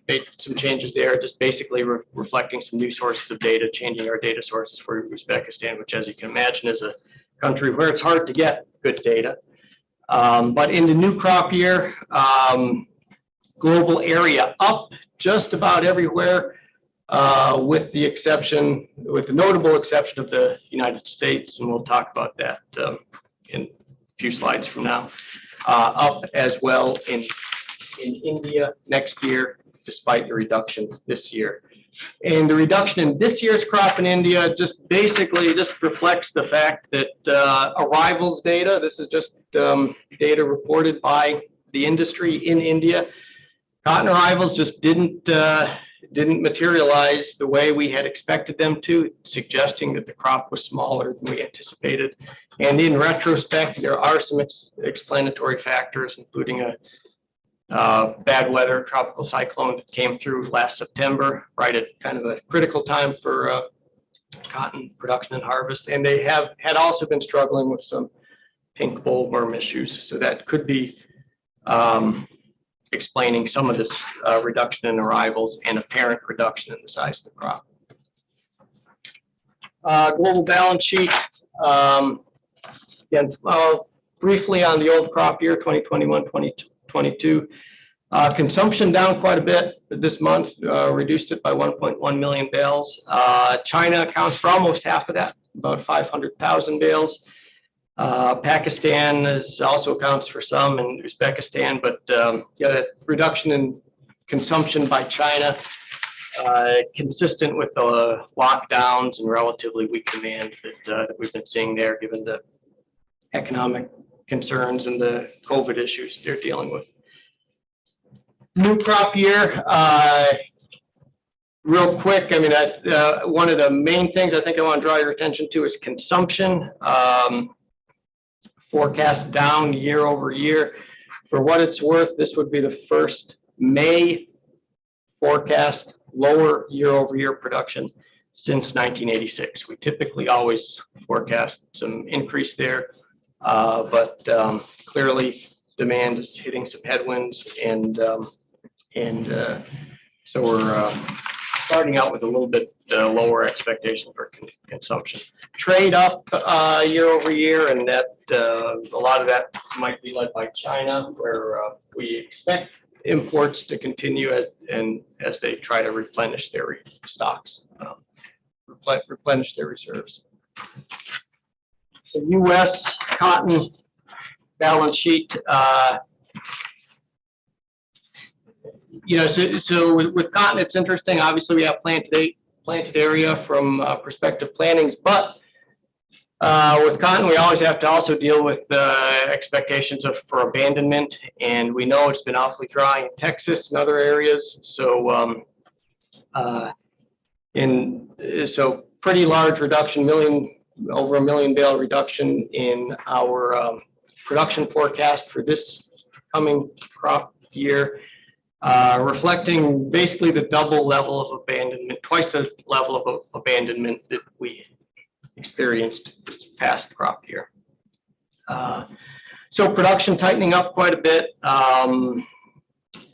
made some changes there, just basically reflecting some new sources of data, changing our data sources for Uzbekistan, which, as you can imagine, is a country where it's hard to get good data. But in the new crop year, global area up just about everywhere, with the notable exception of the United States, and we'll talk about that in a few slides from now. Up as well in India next year, despite the reduction this year. And the reduction in this year's crop in India just reflects the fact that arrivals data, this is just data reported by the industry in India. Cotton arrivals just didn't materialize the way we had expected them to, suggesting that the crop was smaller than we anticipated. And in retrospect, there are some explanatory factors, including a bad weather tropical cyclone that came through last September, right at kind of a critical time for cotton production and harvest. And they had also been struggling with some pink bollworm issues. So that could be explaining some of this reduction in arrivals and apparent reduction in the size of the crop. Global balance sheet. Again, briefly on the old crop year, 2021-2022. Consumption down quite a bit this month, reduced it by 1.1 million bales. China accounts for almost half of that, about 500,000 bales. Pakistan also accounts for some, and Uzbekistan, but that reduction in consumption by China, consistent with the lockdowns and relatively weak demand that we've been seeing there, given the economic concerns and the COVID issues they're dealing with. New crop year, real quick, I mean, one of the main things I think I want to draw your attention to is consumption. Forecast down year over year. For what it's worth, this would be the first May forecast lower year over year production since 1986. We typically always forecast some increase there, but clearly demand is hitting some headwinds, and so we're starting out with a little bit lower expectation for consumption. Trade up year over year, and that a lot of that might be led by China, where we expect imports to continue as they try to replenish their stocks, replenish their reserves. So U.S. cotton balance sheet. So with cotton, it's interesting. Obviously, we have planted area from prospective plantings, but with cotton, we always have to also deal with expectations for abandonment, and we know it's been awfully dry in Texas and other areas. So, so pretty large reduction, over 1 million bale reduction in our production forecast for this coming crop year. Reflecting basically the double level of abandonment, twice the level of abandonment that we experienced this past crop year. So production tightening up quite a bit.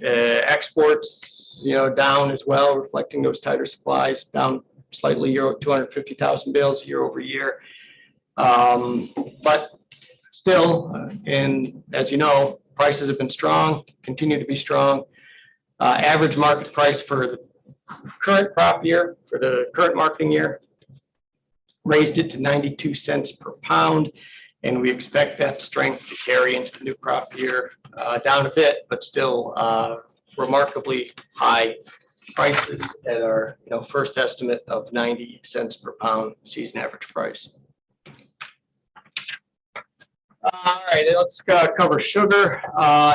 Exports, down as well, reflecting those tighter supplies, down slightly, 250,000 bales year over year. But still, and as you know, prices have been strong, continue to be strong. Average market price for the current crop year, for the current marketing year, raised it to 92 cents per pound, and we expect that strength to carry into the new crop year, down a bit, but still remarkably high prices at our first estimate of 90 cents per pound season average price. All right, let's cover sugar.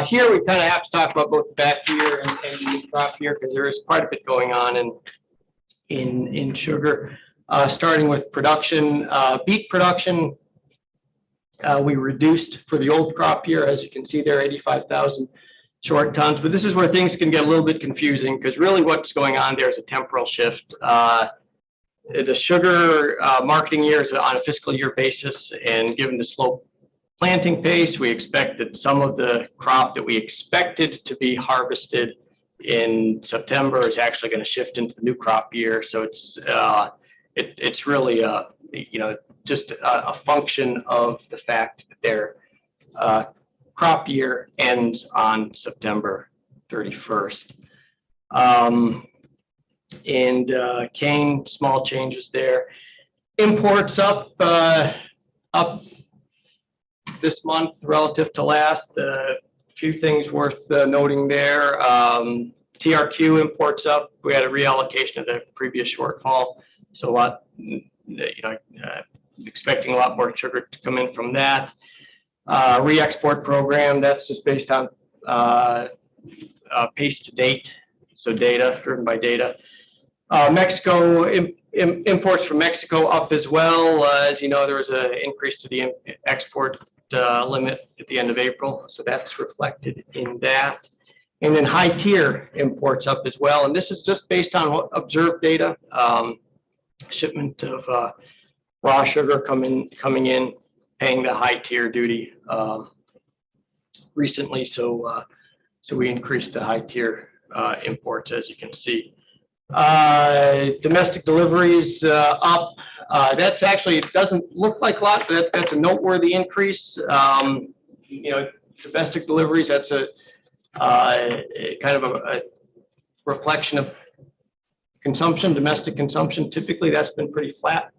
Here we kind of have to talk about both the back year and the crop year, because there is quite a bit going on in sugar. Starting with production, beet production, we reduced for the old crop year, as you can see there, 85,000 short tons. But this is where things can get a little bit confusing, because really what's going on there is a temporal shift. The sugar marketing year is on a fiscal year basis, and given the slow planting pace, we expect that some of the crop that we expected to be harvested in September is actually going to shift into the new crop year. So it's really just a function of the fact that their crop year ends on September 31st. And cane, small changes there. Imports up this month relative to last. A few things worth noting there. TRQ imports up. We had a reallocation of the previous shortfall, so a lot, expecting a lot more sugar to come in from that. Re-export program, that's just based on pace to date, so data driven by data. Mexico, imports from Mexico up as well. As you know, there was an increase to the export limit at the end of April, so that's reflected in that. And then high tier imports up as well, and this is just based on observed data. Shipment of raw sugar coming in, paying the high tier duty recently, so we increased the high tier imports, as you can see. Domestic deliveries up. That's actually, it doesn't look like a lot, but that's a noteworthy increase. Domestic deliveries, that's a kind of a reflection of consumption, domestic consumption. Typically, that's been pretty flat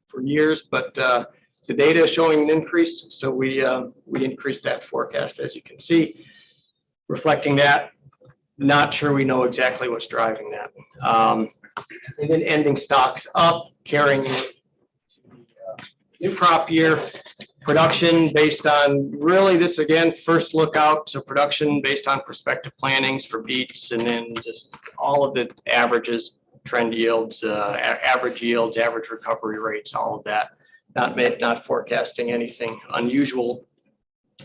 for years, but the data is showing an increase, so we increased that forecast, as you can see, reflecting that. not sure we know exactly what's driving that. And then ending stocks up, carrying new crop year production based on really this again first lookout. So production based on prospective plantings for beets, and then just all of the averages, trend yields, average yields, average recovery rates, all of that. Not forecasting anything unusual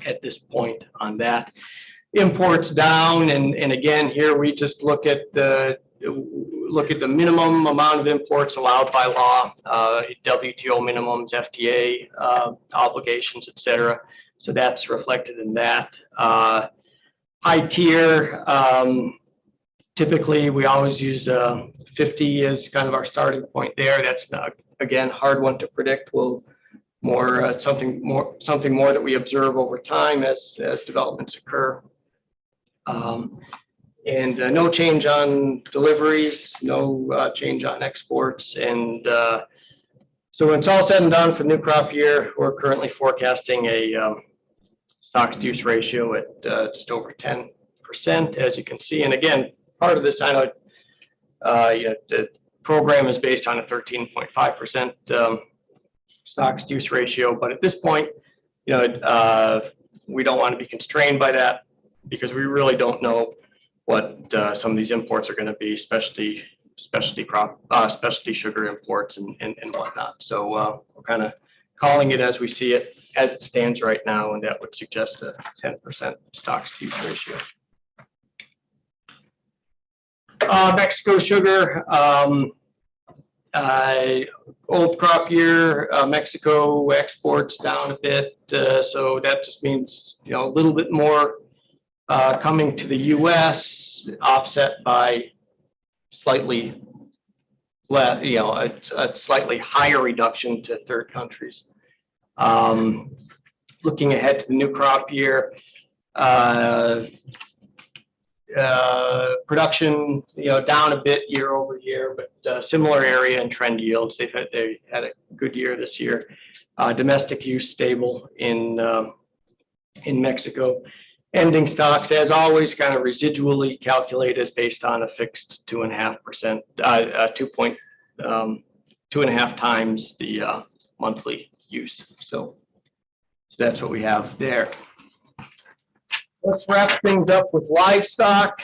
at this point on that. Imports down, and again here we just look at the minimum amount of imports allowed by law, WTO minimums, FTA obligations, etc. So that's reflected in that. High tier, typically we always use 50 as kind of our starting point there. That's not, again, hard one to predict. We'll something more that we observe over time as developments occur. And no change on deliveries, no change on exports. And so when it's all said and done for new crop year, we're currently forecasting a stocks-to-use ratio at just over 10%, as you can see. And again, part of this, I know the program is based on a 13.5% stocks-to-use ratio, but at this point, we don't want to be constrained by that because we really don't know what some of these imports are going to be, specialty sugar imports and whatnot. So we're kind of calling it as we see it, as it stands right now, and that would suggest a 10% stocks-to-use ratio. Mexico sugar, old crop year, Mexico exports down a bit, so that just means a little bit more coming to the U.S., offset by slightly less, a slightly higher reduction to third countries. Looking ahead to the new crop year, production, down a bit year over year, but similar area and trend yields. They had a good year this year. Domestic use stable in Mexico. Ending stocks, as always, kind of residually calculated based on a fixed 2.5%, 2.5 times the monthly use. So that's what we have there. Let's wrap things up with livestock.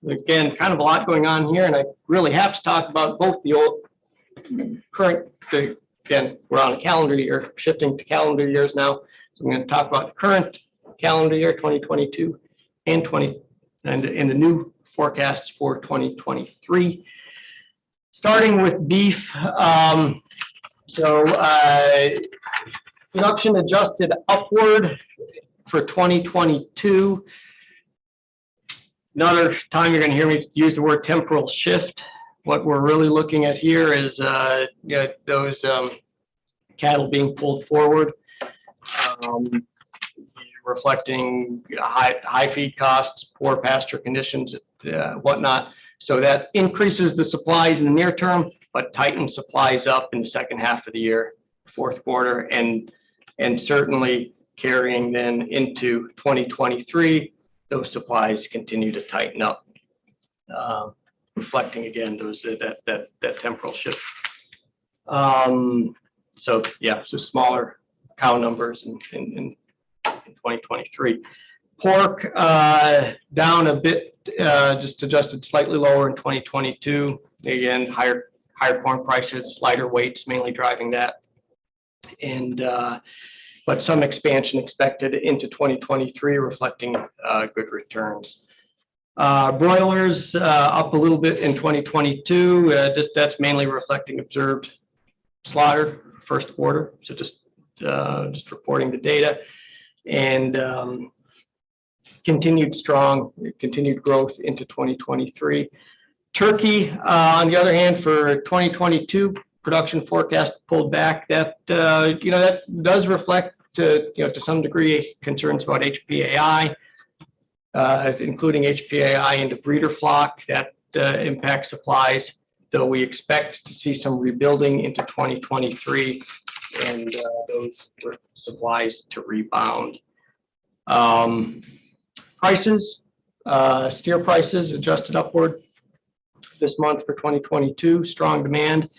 Again, kind of a lot going on here, and I really have to talk about both the old current, again, we're on a calendar year, shifting to calendar years now. So I'm going to talk about the current calendar year 2022 and in the new forecasts for 2023. Starting with beef, production adjusted upward for 2022. Another time you're going to hear me use the word temporal shift. What we're really looking at here is those cattle being pulled forward, reflecting high feed costs, poor pasture conditions, whatnot. So that increases the supplies in the near term, but tightens supplies up in the second half of the year, fourth quarter, and certainly carrying then into 2023, those supplies continue to tighten up, reflecting again that temporal shift. So smaller cow numbers in 2023. Pork down a bit, just adjusted slightly lower in 2022. Again, higher corn prices, lighter weights mainly driving that, and but some expansion expected into 2023, reflecting good returns. Broilers up a little bit in 2022. That's mainly reflecting observed slaughter first quarter. So just reporting the data, and continued growth into 2023. Turkey, on the other hand, for 2022, production forecast pulled back. That that does reflect to some degree concerns about HPAI, including HPAI into breeder flock. That impacts supplies, though we expect to see some rebuilding into 2023 and those supplies to rebound. Prices Steer prices adjusted upward this month for 2022, strong demand.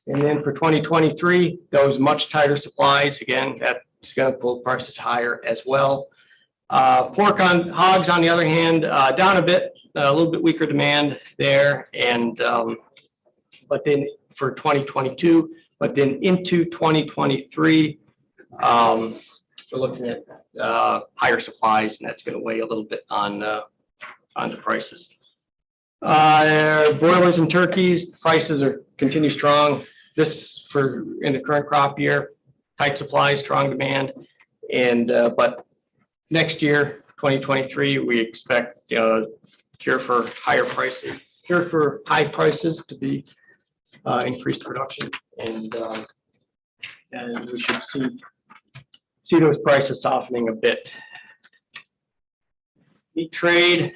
And then for 2023, those much tighter supplies, again, that's going to pull prices higher as well. Hogs, on the other hand, down a bit, a little bit weaker demand there. And but then for 2022, but then into 2023, we're looking at higher supplies, and that's going to weigh a little bit on the prices. Broilers and turkeys prices continue strong. This in the current crop year, tight supply, strong demand, and but next year, 2023, we expect cure for high prices to be increased production, and we should see those prices softening a bit. Meat trade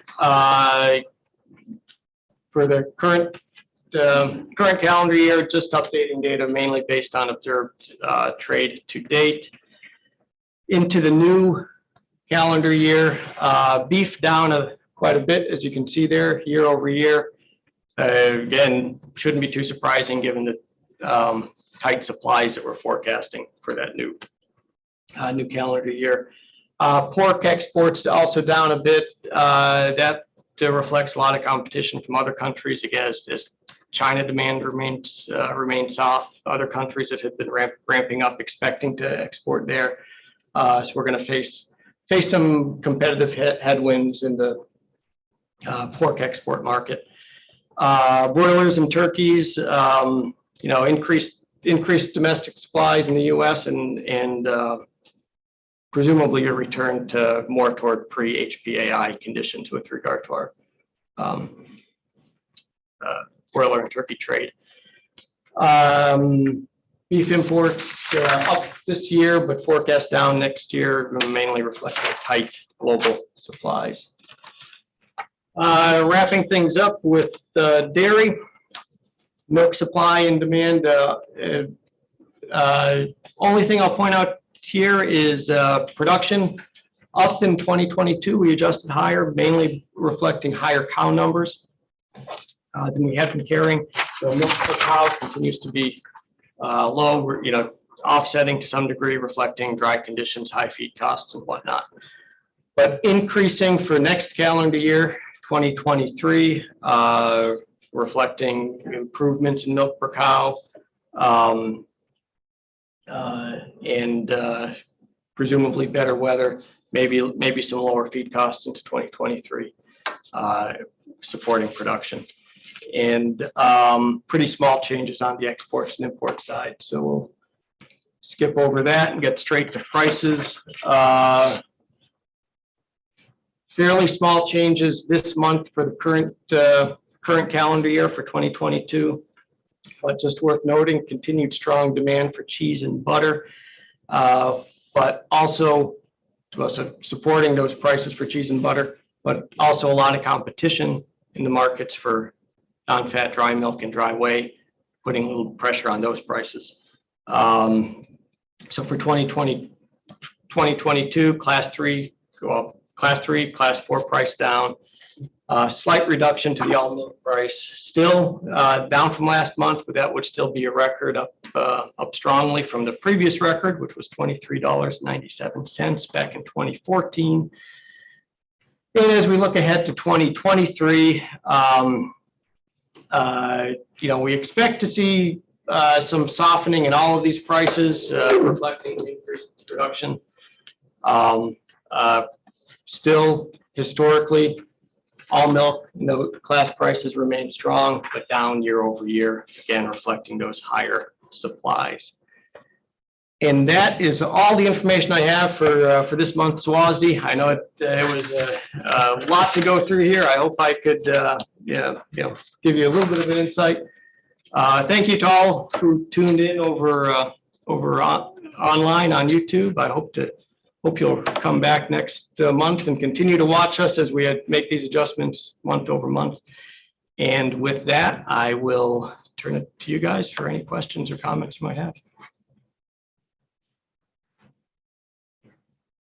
for the current calendar year, just updating data mainly based on observed trade to date. Into the new calendar year, beef down quite a bit, as you can see there, year over year. Again, shouldn't be too surprising given the tight supplies that we're forecasting for that new calendar year. Pork exports also down a bit. That reflects a lot of competition from other countries. Again, as China demand remains soft, other countries that have been ramping up, expecting to export there. So we're going to face some competitive headwinds in the pork export market. Broilers and turkeys, increased domestic supplies in the U.S. and presumably a return to more toward pre-HPAI conditions with regard to our broiler and turkey trade. Beef imports up this year, but forecast down next year, mainly reflecting tight global supplies. Wrapping things up with dairy, milk supply and demand. Only thing I'll point out here is production up in 2022. We adjusted higher, mainly reflecting higher cow numbers than we had been carrying. So milk per cow continues to be low, offsetting to some degree, reflecting dry conditions, high feed costs, and whatnot. But increasing for next calendar year, 2023, reflecting improvements in milk per cow, and presumably better weather, maybe some lower feed costs into 2023, supporting production. And pretty small changes on the exports and import side. So we'll skip over that and get straight to prices. Fairly small changes this month for the current calendar year for 2022. But just worth noting, continued strong demand for cheese and butter, but also supporting those prices for cheese and butter, but also a lot of competition in the markets for non-fat dry milk and dry whey, putting a little pressure on those prices. So for 2022, class 3 go up, class 3, class 4 price down. Slight reduction to the all milk price, still down from last month, but that would still be a record, up strongly from the previous record, which was $23.97 back in 2014. And as we look ahead to 2023, we expect to see some softening in all of these prices, reflecting increased production. Still, historically, all milk, class prices remain strong, but down year over year, again, reflecting those higher supplies. And that is all the information I have for this month's WASDE. I know it was a lot to go through here. I hope I could give you a little bit of an insight. Thank you to all who tuned in over online on YouTube. I hope you'll come back next month and continue to watch us as we make these adjustments month over month. And with that, I will turn it to you guys for any questions or comments you might have.